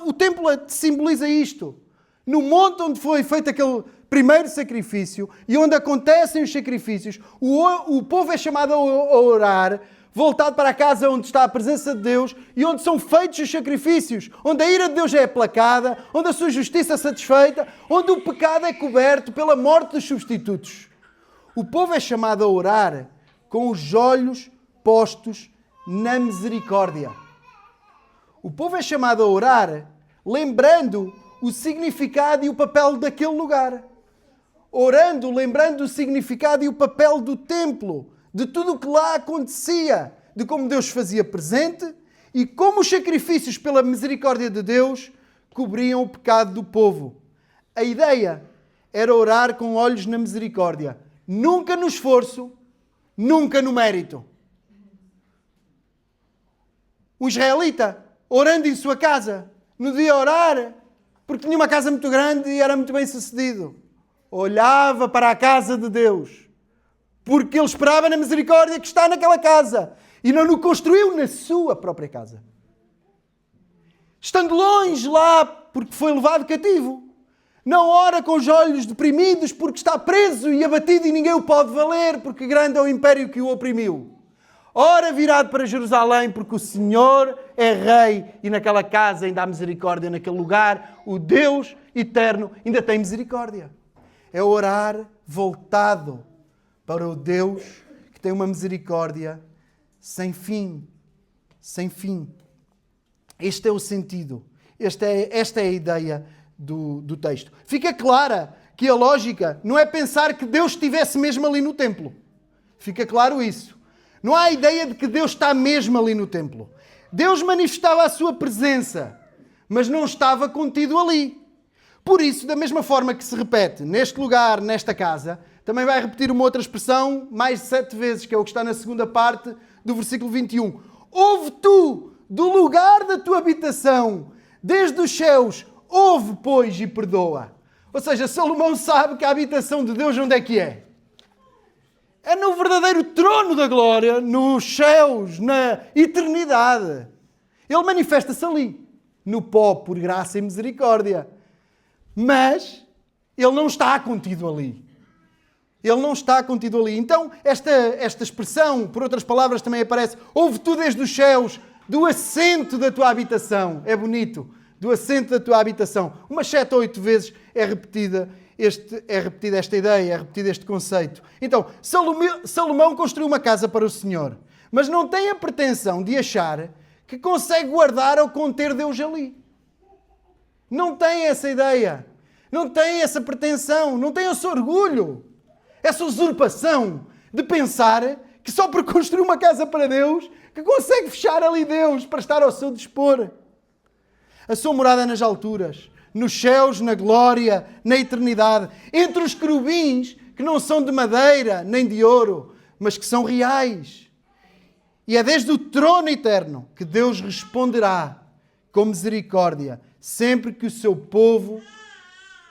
[SPEAKER 1] o templo simboliza isto. No monte onde foi feito aquele primeiro sacrifício e onde acontecem os sacrifícios, o povo é chamado a orar voltado para a casa onde está a presença de Deus e onde são feitos os sacrifícios, onde a ira de Deus é aplacada, onde a sua justiça é satisfeita, onde o pecado é coberto pela morte dos substitutos. O povo é chamado a orar com os olhos postos na misericórdia. O povo é chamado a orar lembrando o significado e o papel daquele lugar. Orando, lembrando o significado e o papel do templo, de tudo o que lá acontecia, de como Deus fazia presente e como os sacrifícios pela misericórdia de Deus cobriam o pecado do povo. A ideia era orar com olhos na misericórdia, nunca no esforço, nunca no mérito. O israelita, orando em sua casa, não devia orar porque tinha uma casa muito grande e era muito bem sucedido. Olhava para a casa de Deus, porque ele esperava na misericórdia que está naquela casa e não o construiu na sua própria casa. Estando longe lá porque foi levado cativo, não ora com os olhos deprimidos porque está preso e abatido e ninguém o pode valer porque grande é o império que o oprimiu. Ora virado para Jerusalém porque o Senhor é rei e naquela casa ainda há misericórdia, naquele lugar o Deus eterno ainda tem misericórdia. É orar voltado para o Deus que tem uma misericórdia sem fim. Sem fim. Este é o sentido. Esta é a ideia do texto. Fica clara que a lógica não é pensar que Deus estivesse mesmo ali no templo. Fica claro isso. Não há a ideia de que Deus está mesmo ali no templo. Deus manifestava a sua presença, mas não estava contido ali. Por isso, da mesma forma que se repete neste lugar, nesta casa, também vai repetir uma outra expressão mais de 7 vezes, que é o que está na segunda parte do versículo 21. Ouve tu do lugar da tua habitação, desde os céus, ouve, pois, e perdoa. Ou seja, Salomão sabe que a habitação de Deus onde é que é? É no verdadeiro trono da glória, nos céus, na eternidade. Ele manifesta-se ali, no pó, por graça e misericórdia. Mas ele não está contido ali. Ele não está contido ali. Então, esta expressão, por outras palavras, também aparece: ouve-tu desde os céus, do assento da tua habitação. É bonito. Do assento da tua habitação. Umas 7 ou 8 vezes é repetida esta ideia, é repetido este conceito. Então, Salomão construiu uma casa para o Senhor, mas não tem a pretensão de achar que consegue guardar ou conter Deus ali. Não tem essa ideia. Não tem essa pretensão. Não tem esse orgulho. Essa usurpação de pensar que só por construir uma casa para Deus que consegue fechar ali Deus para estar ao seu dispor. A sua morada é nas alturas, nos céus, na glória, na eternidade, entre os querubins que não são de madeira nem de ouro, mas que são reais. E é desde o trono eterno que Deus responderá com misericórdia sempre que o seu povo,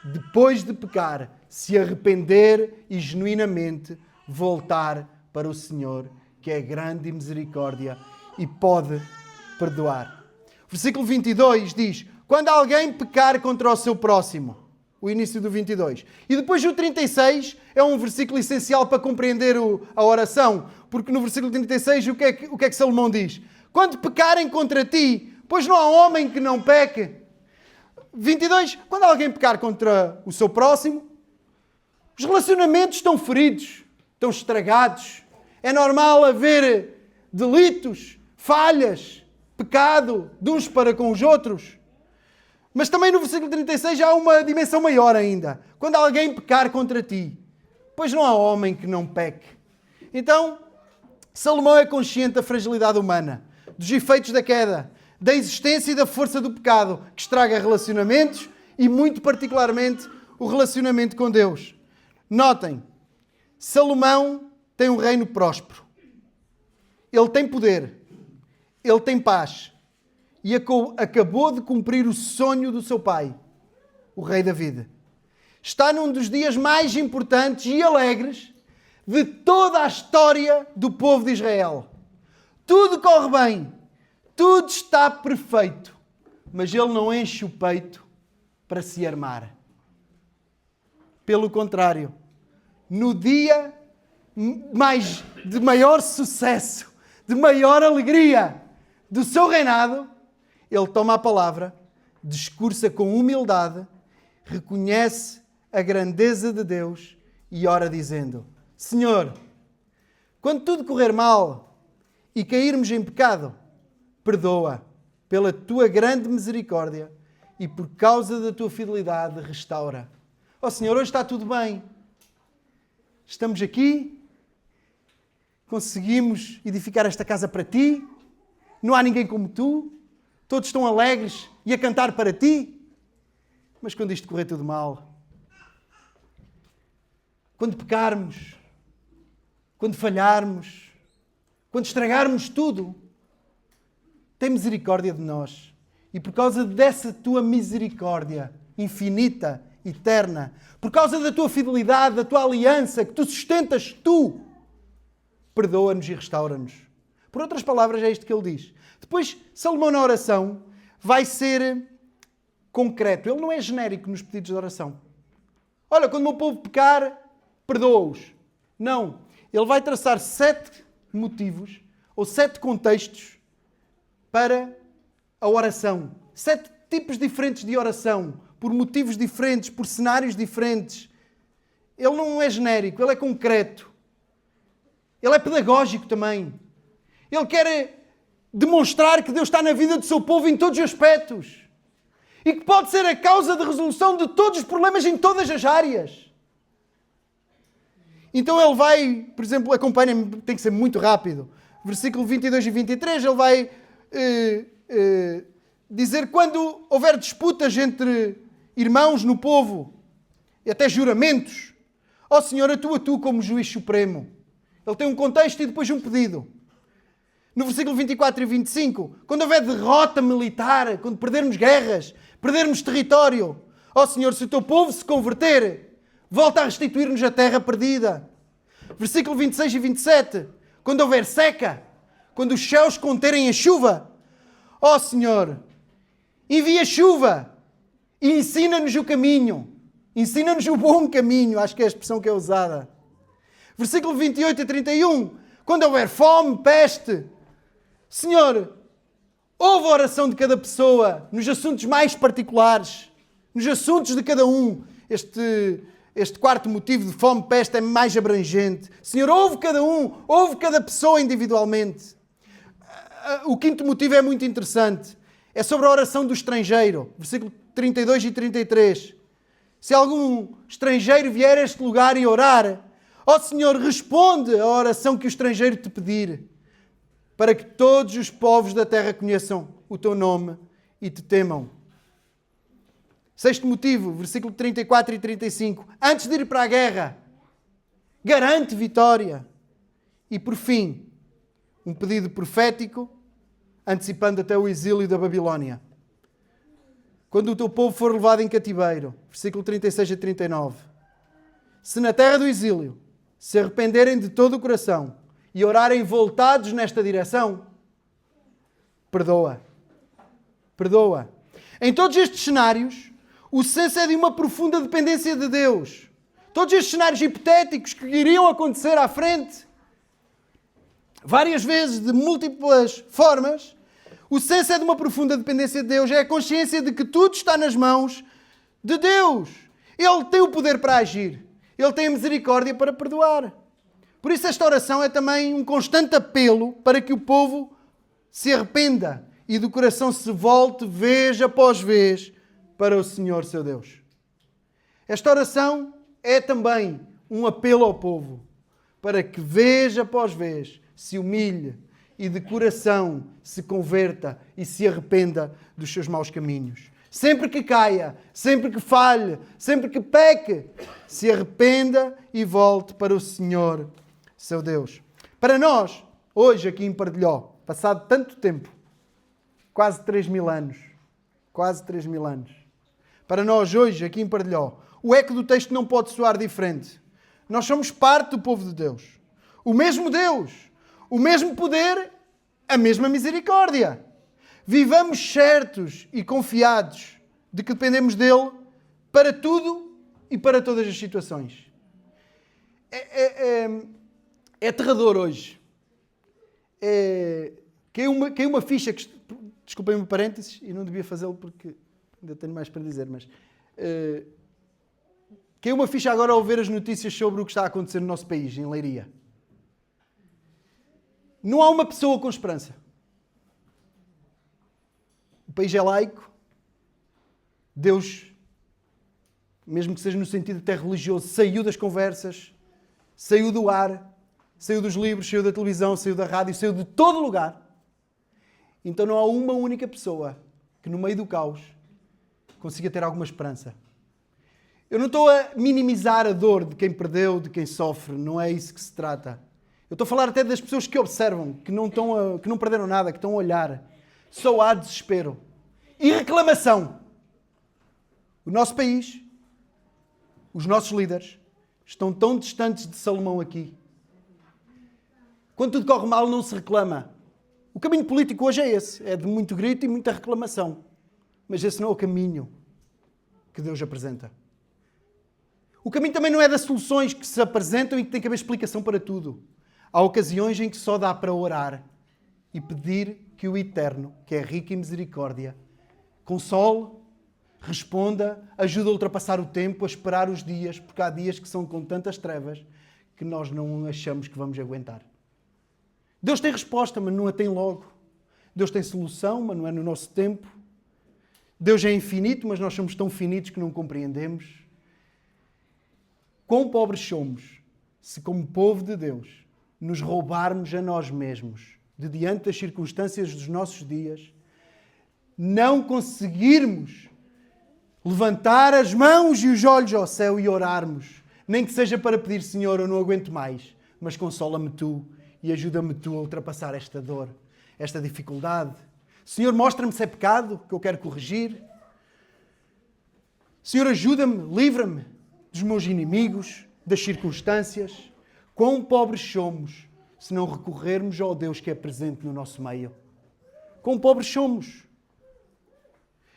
[SPEAKER 1] depois de pecar, se arrepender e genuinamente voltar para o Senhor, que é grande em misericórdia e pode perdoar. O versículo 22 diz: quando alguém pecar contra o seu próximo, o início do 22. E depois o 36 é um versículo essencial para compreender a oração, porque no versículo 36 o que é que Salomão diz? Quando pecarem contra ti, pois não há homem que não peque. 22, quando alguém pecar contra o seu próximo, os relacionamentos estão feridos, estão estragados. É normal haver delitos, falhas, pecado de uns para com os outros. Mas também no versículo 36 há uma dimensão maior ainda. Quando alguém pecar contra ti, pois não há homem que não peque. Então, Salomão é consciente da fragilidade humana, dos efeitos da queda, da existência e da força do pecado, que estraga relacionamentos e, muito particularmente, o relacionamento com Deus. Notem, Salomão tem um reino próspero. Ele tem poder. Ele tem paz. E acabou de cumprir o sonho do seu pai, o rei David. Está num dos dias mais importantes e alegres de toda a história do povo de Israel. Tudo corre bem. Tudo está perfeito. Mas ele não enche o peito para se armar. Pelo contrário, no dia de maior sucesso, de maior alegria do seu reinado, ele toma a palavra, discursa com humildade, reconhece a grandeza de Deus e ora dizendo: Senhor, quando tudo correr mal e cairmos em pecado, perdoa pela tua grande misericórdia e por causa da tua fidelidade restaura. Ó Senhor, hoje está tudo bem. Estamos aqui, conseguimos edificar esta casa para ti, não há ninguém como tu, todos estão alegres e a cantar para ti. Mas quando isto correr tudo mal, quando pecarmos, quando falharmos, quando estragarmos tudo, tem misericórdia de nós. E por causa dessa tua misericórdia infinita, eterna, por causa da tua fidelidade, da tua aliança, que tu sustentas tu, perdoa-nos e restaura-nos. Por outras palavras, é isto que ele diz. Depois, Salomão na oração vai ser concreto. Ele não é genérico nos pedidos de oração. Olha, quando o meu povo pecar, perdoa-os. Não. Ele vai traçar 7 motivos ou 7 contextos para a oração. 7 tipos diferentes de oração, por motivos diferentes, por cenários diferentes. Ele não é genérico, ele é concreto. Ele é pedagógico também. Ele quer demonstrar que Deus está na vida do seu povo em todos os aspectos. E que pode ser a causa de resolução de todos os problemas em todas as áreas. Então ele vai, por exemplo, acompanha-me, tem que ser muito rápido. Versículo 22 e 23, ele vai dizer: quando houver disputas entre irmãos no povo, e até juramentos, ó Senhor, atua tu como juiz supremo. Ele tem um contexto e depois um pedido. No versículo 24 e 25, quando houver derrota militar, quando perdermos guerras, perdermos território, ó Senhor, se o teu povo se converter, volta a restituir-nos a terra perdida. Versículo 26 e 27, quando houver seca, quando os céus conterem a chuva, ó Senhor, envia chuva e ensina-nos o caminho. Ensina-nos o bom caminho, acho que é a expressão que é usada. Versículo 28 e 31. Quando houver fome, peste. Senhor, ouve a oração de cada pessoa nos assuntos mais particulares, nos assuntos de cada um. Este quarto motivo de fome, peste é mais abrangente. Senhor, ouve cada um, ouve cada pessoa individualmente. O quinto motivo é muito interessante. É sobre a oração do estrangeiro. Versículo 32 e 33. Se algum estrangeiro vier a este lugar e orar, ó Senhor, responde à oração que o estrangeiro te pedir, para que todos os povos da terra conheçam o teu nome e te temam. Sexto motivo, versículo 34 e 35. Antes de ir para a guerra, garante vitória. E por fim, um pedido profético, antecipando até o exílio da Babilónia. Quando o teu povo for levado em cativeiro, versículo 36 a 39. Se na terra do exílio se arrependerem de todo o coração e orarem voltados nesta direção, perdoa. Perdoa. Em todos estes cenários, o senso é de uma profunda dependência de Deus. Todos estes cenários hipotéticos que iriam acontecer à frente, várias vezes, de múltiplas formas, o senso é de uma profunda dependência de Deus. É a consciência de que tudo está nas mãos de Deus. Ele tem o poder para agir. Ele tem a misericórdia para perdoar. Por isso esta oração é também um constante apelo para que o povo se arrependa e do coração se volte vez após vez para o Senhor, seu Deus. Esta oração é também um apelo ao povo para que vez após vez se humilhe e de coração se converta e se arrependa dos seus maus caminhos. Sempre que caia, sempre que falhe, sempre que peque, se arrependa e volte para o Senhor, seu Deus. Para nós, hoje aqui em Pardelhó, passado tanto tempo, quase 3.000 anos, para nós hoje aqui em Pardelhó, o eco do texto não pode soar diferente. Nós somos parte do povo de Deus. O mesmo Deus, o mesmo poder, a mesma misericórdia. Vivamos certos e confiados de que dependemos dele para tudo e para todas as situações. É aterrador hoje. Caiu uma ficha, desculpem-me parênteses, e não devia fazê-lo porque ainda tenho mais para dizer, mas caiu uma ficha agora ao ver as notícias sobre o que está a acontecer no nosso país, em Leiria. Não há uma pessoa com esperança. O país é laico. Deus, mesmo que seja no sentido até religioso, saiu das conversas, saiu do ar, saiu dos livros, saiu da televisão, saiu da rádio, saiu de todo lugar. Então não há uma única pessoa que no meio do caos consiga ter alguma esperança. Eu não estou a minimizar a dor de quem perdeu, de quem sofre, não é isso que se trata. Eu estou a falar até das pessoas que observam, que não perderam nada, que estão a olhar. Só há desespero e reclamação. O nosso país, os nossos líderes, estão tão distantes de Salomão aqui. Quando tudo corre mal, não se reclama. O caminho político hoje é esse. É de muito grito e muita reclamação. Mas esse não é o caminho que Deus apresenta. O caminho também não é das soluções que se apresentam e que tem que haver explicação para tudo. Há ocasiões em que só dá para orar e pedir que o Eterno, que é rico em misericórdia, console, responda, ajude a ultrapassar o tempo, a esperar os dias, porque há dias que são com tantas trevas que nós não achamos que vamos aguentar. Deus tem resposta, mas não a tem logo. Deus tem solução, mas não é no nosso tempo. Deus é infinito, mas nós somos tão finitos que não compreendemos. Quão pobres somos se, como povo de Deus, nos roubarmos a nós mesmos, de diante das circunstâncias dos nossos dias, não conseguirmos levantar as mãos e os olhos ao céu e orarmos, nem que seja para pedir, Senhor, eu não aguento mais, mas consola-me Tu e ajuda-me Tu a ultrapassar esta dor, esta dificuldade. Senhor, mostra-me se é pecado que eu quero corrigir. Senhor, ajuda-me, livra-me dos meus inimigos, das circunstâncias. Quão pobres somos se não recorrermos ao Deus que é presente no nosso meio. Quão pobres somos.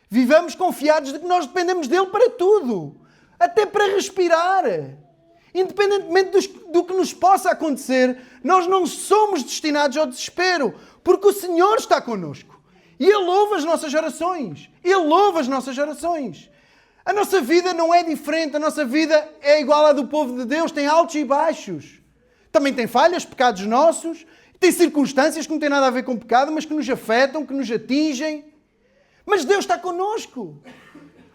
[SPEAKER 1] Vivamos confiados de que nós dependemos dele para tudo. Até para respirar. Independentemente do que nos possa acontecer, nós não somos destinados ao desespero, porque o Senhor está connosco. E Ele ouve as nossas orações. Ele ouve as nossas orações. A nossa vida não é diferente, a nossa vida é igual à do povo de Deus, tem altos e baixos. Também tem falhas, pecados nossos, tem circunstâncias que não têm nada a ver com pecado, mas que nos afetam, que nos atingem. Mas Deus está connosco.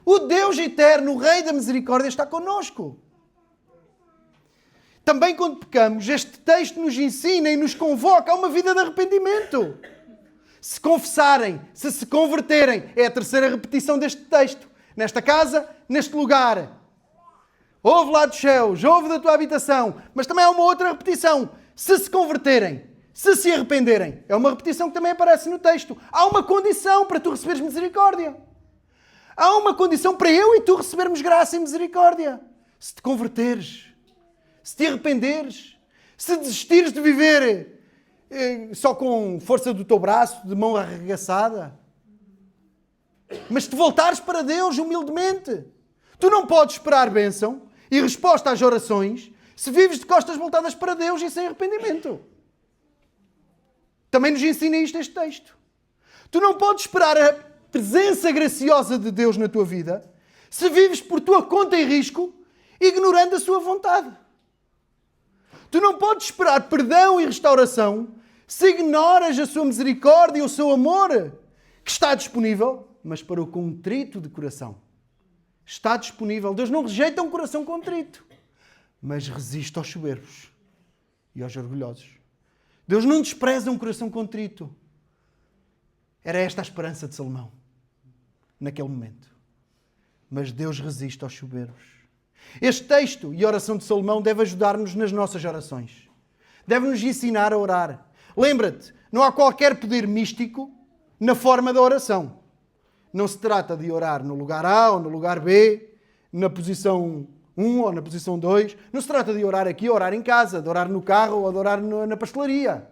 [SPEAKER 1] O Deus eterno, o Rei da Misericórdia, está connosco. Também quando pecamos, este texto nos ensina e nos convoca a uma vida de arrependimento. Se confessarem, se se converterem, é a terceira repetição deste texto. Nesta casa, neste lugar. Ouve lá dos céus, ouve da tua habitação. Mas também há uma outra repetição. Se converterem, se se arrependerem. É uma repetição que também aparece no texto. Há uma condição para tu receberes misericórdia. Há uma condição para eu e tu recebermos graça e misericórdia. Se te converteres, se te arrependeres, se desistires de viver só com força do teu braço, de mão arregaçada. Mas se te voltares para Deus humildemente, tu não podes esperar bênção e resposta às orações se vives de costas voltadas para Deus e sem arrependimento. Também nos ensina isto este texto. Tu não podes esperar a presença graciosa de Deus na tua vida se vives por tua conta e risco, ignorando a sua vontade. Tu não podes esperar perdão e restauração se ignoras a sua misericórdia e o seu amor, que está disponível, mas para o contrito de coração. Está disponível. Deus não rejeita um coração contrito, mas resiste aos soberbos e aos orgulhosos. Deus não despreza um coração contrito. Era esta a esperança de Salomão, naquele momento. Mas Deus resiste aos soberbos. Este texto e a oração de Salomão deve ajudar-nos nas nossas orações. Deve-nos ensinar a orar. Lembra-te, não há qualquer poder místico na forma da oração. Não se trata de orar no lugar A ou no lugar B, na posição 1 ou na posição 2. Não se trata de orar aqui ou orar em casa, de orar no carro ou de orar na pastelaria.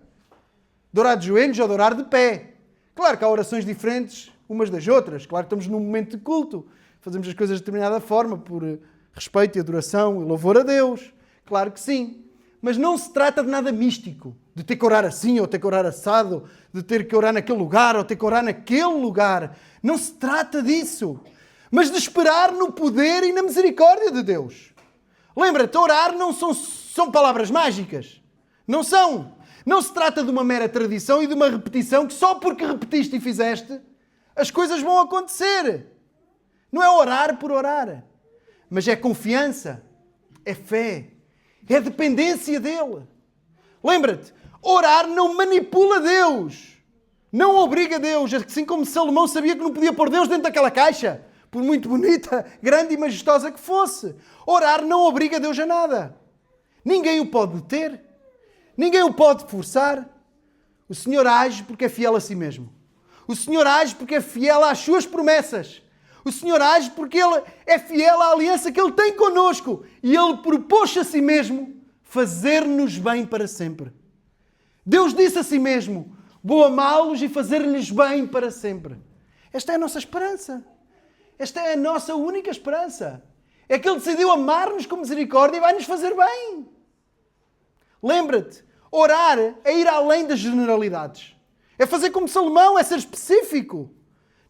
[SPEAKER 1] De orar de joelhos ou de orar de pé. Claro que há orações diferentes umas das outras. Claro que estamos num momento de culto. Fazemos as coisas de determinada forma, por respeito e adoração e louvor a Deus. Claro que sim. Mas não se trata de nada místico. De ter que orar assim ou ter que orar assado. De ter que orar naquele lugar ou ter que orar naquele lugar. Não se trata disso. Mas de esperar no poder e na misericórdia de Deus. Lembra-te, orar não são palavras mágicas. Não são. Não se trata de uma mera tradição e de uma repetição que só porque repetiste e fizeste, as coisas vão acontecer. Não é orar por orar. Mas é confiança. É fé. É dependência dele. Lembra-te, orar não manipula Deus. Não obriga Deus. Assim como Salomão sabia que não podia pôr Deus dentro daquela caixa, por muito bonita, grande e majestosa que fosse. Orar não obriga Deus a nada. Ninguém o pode deter. Ninguém o pode forçar. O Senhor age porque é fiel a si mesmo. O Senhor age porque é fiel às suas promessas. O Senhor age porque Ele é fiel à aliança que Ele tem connosco. E Ele propôs a si mesmo fazer-nos bem para sempre. Deus disse a si mesmo: vou amá-los e fazer-lhes bem para sempre. Esta é a nossa esperança. Esta é a nossa única esperança. É que Ele decidiu amar-nos com misericórdia e vai-nos fazer bem. Lembra-te, orar é ir além das generalidades. É fazer como Salomão, é ser específico.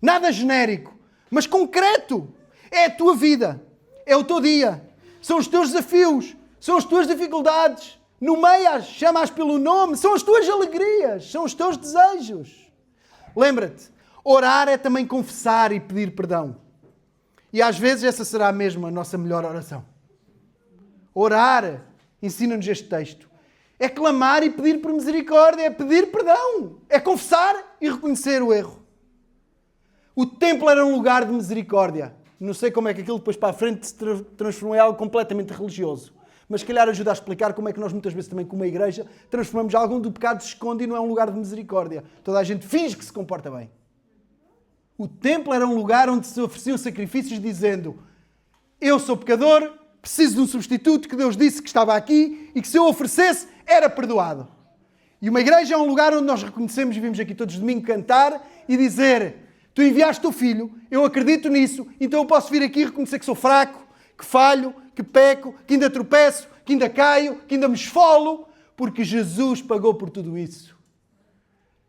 [SPEAKER 1] Nada genérico, mas concreto. É a tua vida, é o teu dia. São os teus desafios, são as tuas dificuldades. Nomeia-as, chama-as pelo nome, são as tuas alegrias, são os teus desejos. Lembra-te, orar é também confessar e pedir perdão. E às vezes essa será mesmo a nossa melhor oração. Orar, ensina-nos este texto, é clamar e pedir por misericórdia, é pedir perdão, é confessar e reconhecer o erro. O templo era um lugar de misericórdia. Não sei como é que aquilo depois para a frente se transformou em algo completamente religioso. Mas se calhar ajuda a explicar como é que nós muitas vezes também como uma igreja transformamos algo onde o pecado se esconde e não é um lugar de misericórdia. Toda a gente finge que se comporta bem. O templo era um lugar onde se ofereciam sacrifícios dizendo: eu sou pecador, preciso de um substituto que Deus disse que estava aqui e que se eu oferecesse era perdoado. E uma igreja é um lugar onde nós reconhecemos e vimos aqui todos os domingos cantar e dizer: tu enviaste o filho, eu acredito nisso, então eu posso vir aqui e reconhecer que sou fraco, que falho, que peco, que ainda tropeço, que ainda caio, que ainda me esfolo, porque Jesus pagou por tudo isso.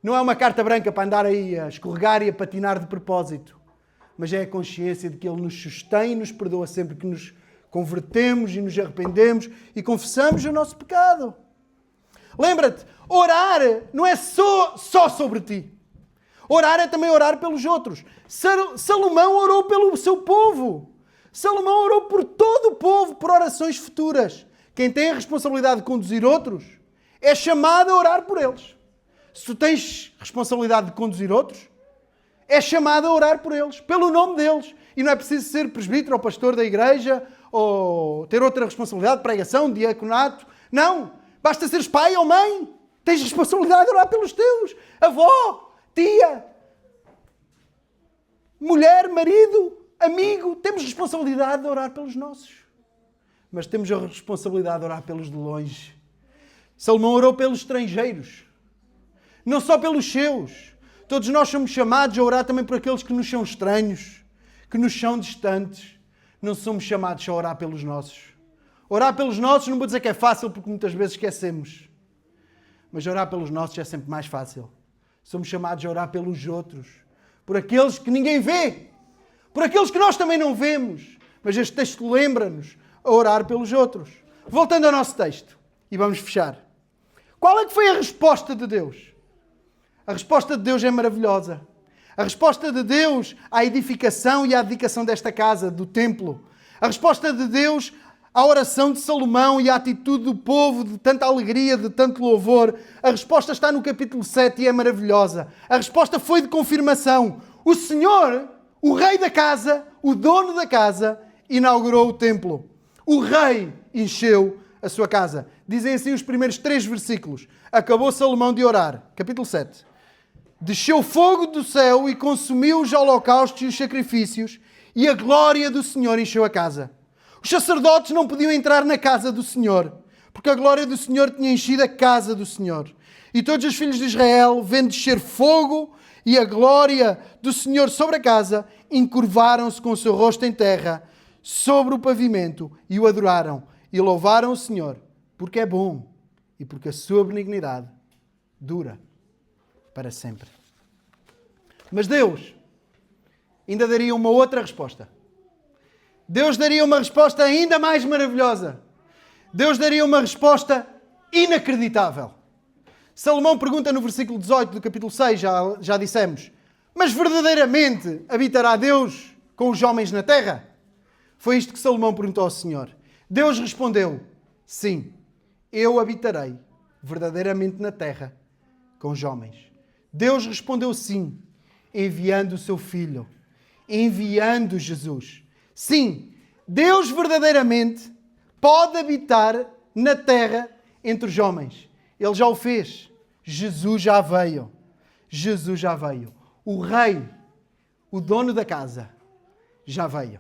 [SPEAKER 1] Não é uma carta branca para andar aí a escorregar e a patinar de propósito, mas é a consciência de que Ele nos sustém e nos perdoa sempre que nos convertemos e nos arrependemos e confessamos o nosso pecado. Lembra-te, orar não é só sobre ti. Orar é também orar pelos outros. Salomão orou pelo seu povo. Salomão orou por todo o povo, por orações futuras. Quem tem a responsabilidade de conduzir outros é chamado a orar por eles. Se tu tens responsabilidade de conduzir outros, é chamado a orar por eles, pelo nome deles. E não é preciso ser presbítero ou pastor da igreja ou ter outra responsabilidade, pregação, diaconato. Não! Basta seres pai ou mãe. Tens responsabilidade de orar pelos teus. Avó, tia, mulher, marido, amigo. Temos responsabilidade de orar pelos nossos. Mas temos a responsabilidade de orar pelos de longe. Salomão orou pelos estrangeiros. Não só pelos seus. Todos nós somos chamados a orar também por aqueles que nos são estranhos, que nos são distantes. Não somos chamados a orar pelos nossos. Orar pelos nossos não vou dizer que é fácil, porque muitas vezes esquecemos. Mas orar pelos nossos é sempre mais fácil. Somos chamados a orar pelos outros. Por aqueles que ninguém vê. Por aqueles que nós também não vemos. Mas este texto lembra-nos a orar pelos outros. Voltando ao nosso texto. E vamos fechar. Qual é que foi a resposta de Deus? A resposta de Deus é maravilhosa. A resposta de Deus à edificação e à dedicação desta casa, do templo. A resposta de Deus à oração de Salomão e à atitude do povo, de tanta alegria, de tanto louvor. A resposta está no capítulo 7 e é maravilhosa. A resposta foi de confirmação. O Senhor, o rei da casa, o dono da casa, inaugurou o templo. O rei encheu a sua casa. Dizem assim os primeiros 3 versículos. Acabou Salomão de orar. Capítulo 7. Desceu fogo do céu e consumiu os holocaustos e os sacrifícios, e a glória do Senhor encheu a casa. Os sacerdotes não podiam entrar na casa do Senhor, porque a glória do Senhor tinha enchido a casa do Senhor. E todos os filhos de Israel, vendo descer fogo e a glória do Senhor sobre a casa, encurvaram-se com o seu rosto em terra, sobre o pavimento, e o adoraram, e louvaram o Senhor, porque é bom, e porque a sua benignidade dura para sempre. Mas Deus ainda daria uma outra resposta. Deus daria uma resposta ainda mais maravilhosa. Deus daria uma resposta inacreditável. Salomão pergunta no versículo 18 do capítulo 6, já dissemos, mas verdadeiramente habitará Deus com os homens na terra? Foi isto que Salomão perguntou ao Senhor. Deus respondeu, sim, eu habitarei verdadeiramente na terra com os homens. Deus respondeu sim, enviando o seu Filho, enviando Jesus. Sim, Deus verdadeiramente pode habitar na terra entre os homens. Ele já o fez. Jesus já veio. Jesus já veio. O rei, o dono da casa, já veio.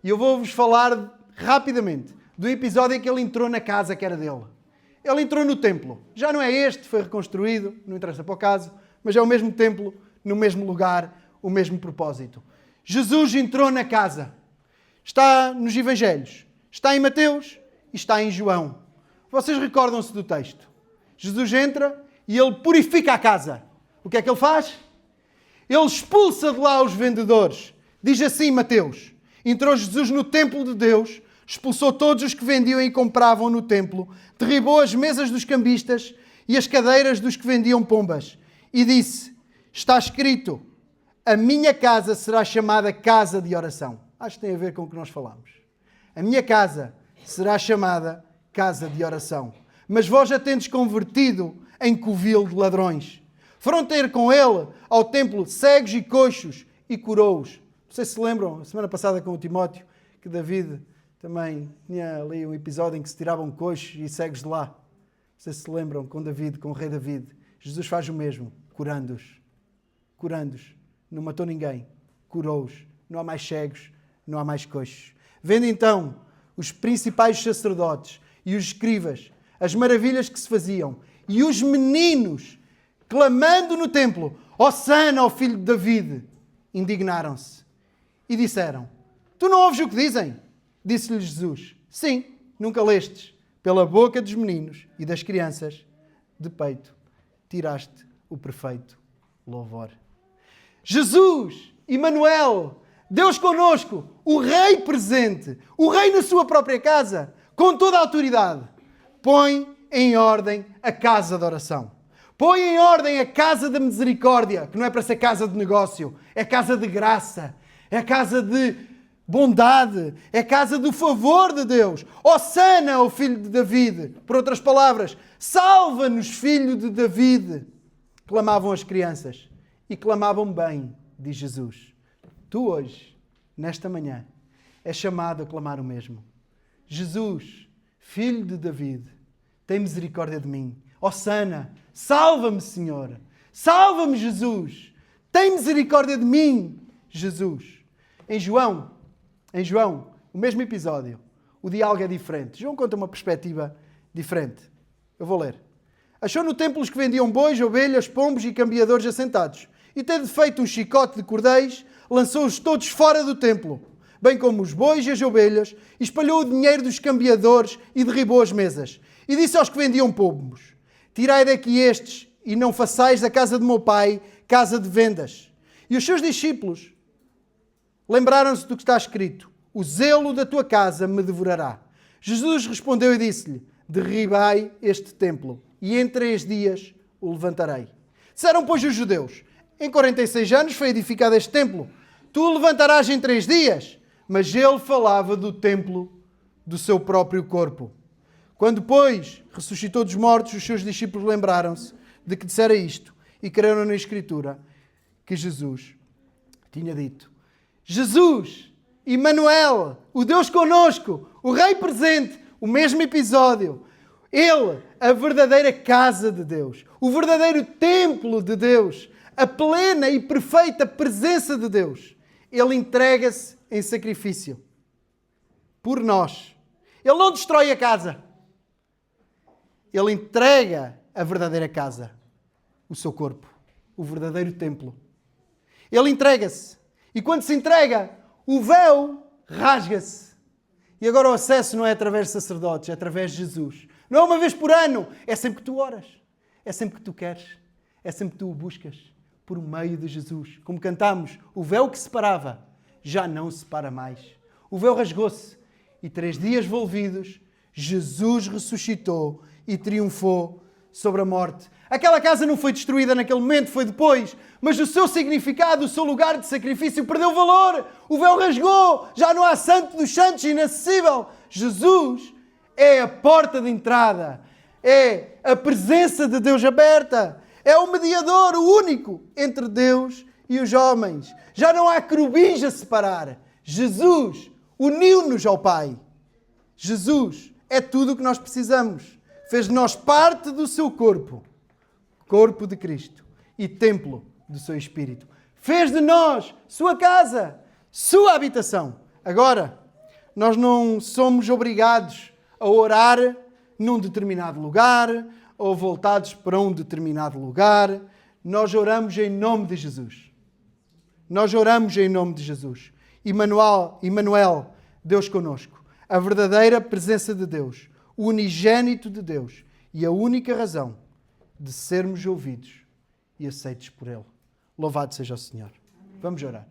[SPEAKER 1] E eu vou-vos falar rapidamente do episódio em que ele entrou na casa que era dele. Ele entrou no templo. Já não é este, foi reconstruído, não interessa para o caso, mas é o mesmo templo, no mesmo lugar, o mesmo propósito. Jesus entrou na casa. Está nos Evangelhos, está em Mateus e está em João. Vocês recordam-se do texto. Jesus entra e ele purifica a casa. O que é que ele faz? Ele expulsa de lá os vendedores. Diz assim Mateus. Entrou Jesus no templo de Deus, expulsou todos os que vendiam e compravam no templo, derribou as mesas dos cambistas e as cadeiras dos que vendiam pombas. E disse, está escrito, a minha casa será chamada casa de oração. Acho que tem a ver com o que nós falamos. A minha casa será chamada casa de oração. Mas vós já tendes convertido em covil de ladrões. Foram ter com ele ao templo cegos e coxos e curou-os. Não sei se se lembram, a semana passada com o Timóteo, que David também tinha ali um episódio em que se tiravam coxos e cegos de lá. Não sei se se lembram com David, com o rei David. Jesus faz o mesmo, curando-os. Curando-os. Não matou ninguém. Curou-os. Não há mais cegos, não há mais coxos. Vendo então os principais sacerdotes e os escribas as maravilhas que se faziam e os meninos clamando no templo, Hossana ao filho de David, indignaram-se e disseram, tu não ouves o que dizem? Disse-lhes Jesus, sim, nunca lestes. pela boca dos meninos e das crianças de peito, tiraste o perfeito louvor. Jesus, Emmanuel, Deus conosco, o Rei presente, o Rei na sua própria casa, com toda a autoridade, põe em ordem a casa de oração. Põe em ordem a casa da misericórdia, que não é para ser casa de negócio, é casa de graça, é casa de bondade, é casa do favor de Deus. Hosana ao filho de David. Por outras palavras, salva-nos, filho de David. Clamavam as crianças e clamavam bem, diz Jesus. Tu hoje, nesta manhã, és chamado a clamar o mesmo. Jesus, filho de David, tem misericórdia de mim. Hosana, salva-me, Senhor. Salva-me, Jesus. Tem misericórdia de mim, Jesus. Em João, o mesmo episódio, o diálogo é diferente. João conta uma perspectiva diferente. Eu vou ler. Achou no templo os que vendiam bois, ovelhas, pombos e cambiadores assentados. E tendo feito um chicote de cordéis, lançou-os todos fora do templo, bem como os bois e as ovelhas, e espalhou o dinheiro dos cambiadores e derribou as mesas. E disse aos que vendiam pombos: tirai daqui estes e não façais da casa do meu pai casa de vendas. E os seus discípulos lembraram-se do que está escrito: o zelo da tua casa me devorará. Jesus respondeu e disse-lhe: derribai este templo e em 3 dias o levantarei. Disseram, pois, os judeus: em 46 anos foi edificado este templo. Tu o levantarás em 3 dias. Mas ele falava do templo do seu próprio corpo. Quando, pois, ressuscitou dos mortos, os seus discípulos lembraram-se de que dissera isto e creram na Escritura que Jesus tinha dito. Jesus, Emmanuel, o Deus conosco, o Rei presente, o mesmo episódio. Ele, a verdadeira casa de Deus, o verdadeiro templo de Deus, a plena e perfeita presença de Deus. Ele entrega-se em sacrifício por nós. Ele não destrói a casa. Ele entrega a verdadeira casa, o seu corpo, o verdadeiro templo. Ele entrega-se. E quando se entrega, o véu rasga-se. E agora o acesso não é através de sacerdotes, é através de Jesus. Não é uma vez por ano, é sempre que tu oras. É sempre que tu queres. É sempre que tu o buscas. Por meio de Jesus. Como cantamos, o véu que separava já não separa mais. O véu rasgou-se. E 3 dias volvidos, Jesus ressuscitou e triunfou sobre a morte. Aquela casa não foi destruída naquele momento, foi depois. Mas o seu significado, o seu lugar de sacrifício perdeu valor. O véu rasgou. Já não há santo dos santos inacessível. Jesus é a porta de entrada. É a presença de Deus aberta. É o mediador, o único, entre Deus e os homens. Já não há querubins a separar. Jesus uniu-nos ao Pai. Jesus é tudo o que nós precisamos. Fez de nós parte do seu corpo. Corpo de Cristo. E templo do seu Espírito. Fez de nós sua casa, sua habitação. Agora, nós não somos obrigados a orar num determinado lugar ou voltados para um determinado lugar. Nós oramos em nome de Jesus. Nós oramos em nome de Jesus. Emmanuel, Deus conosco. A verdadeira presença de Deus. O unigênito de Deus. E a única razão de sermos ouvidos e aceitos por Ele. Louvado seja o Senhor. Vamos orar.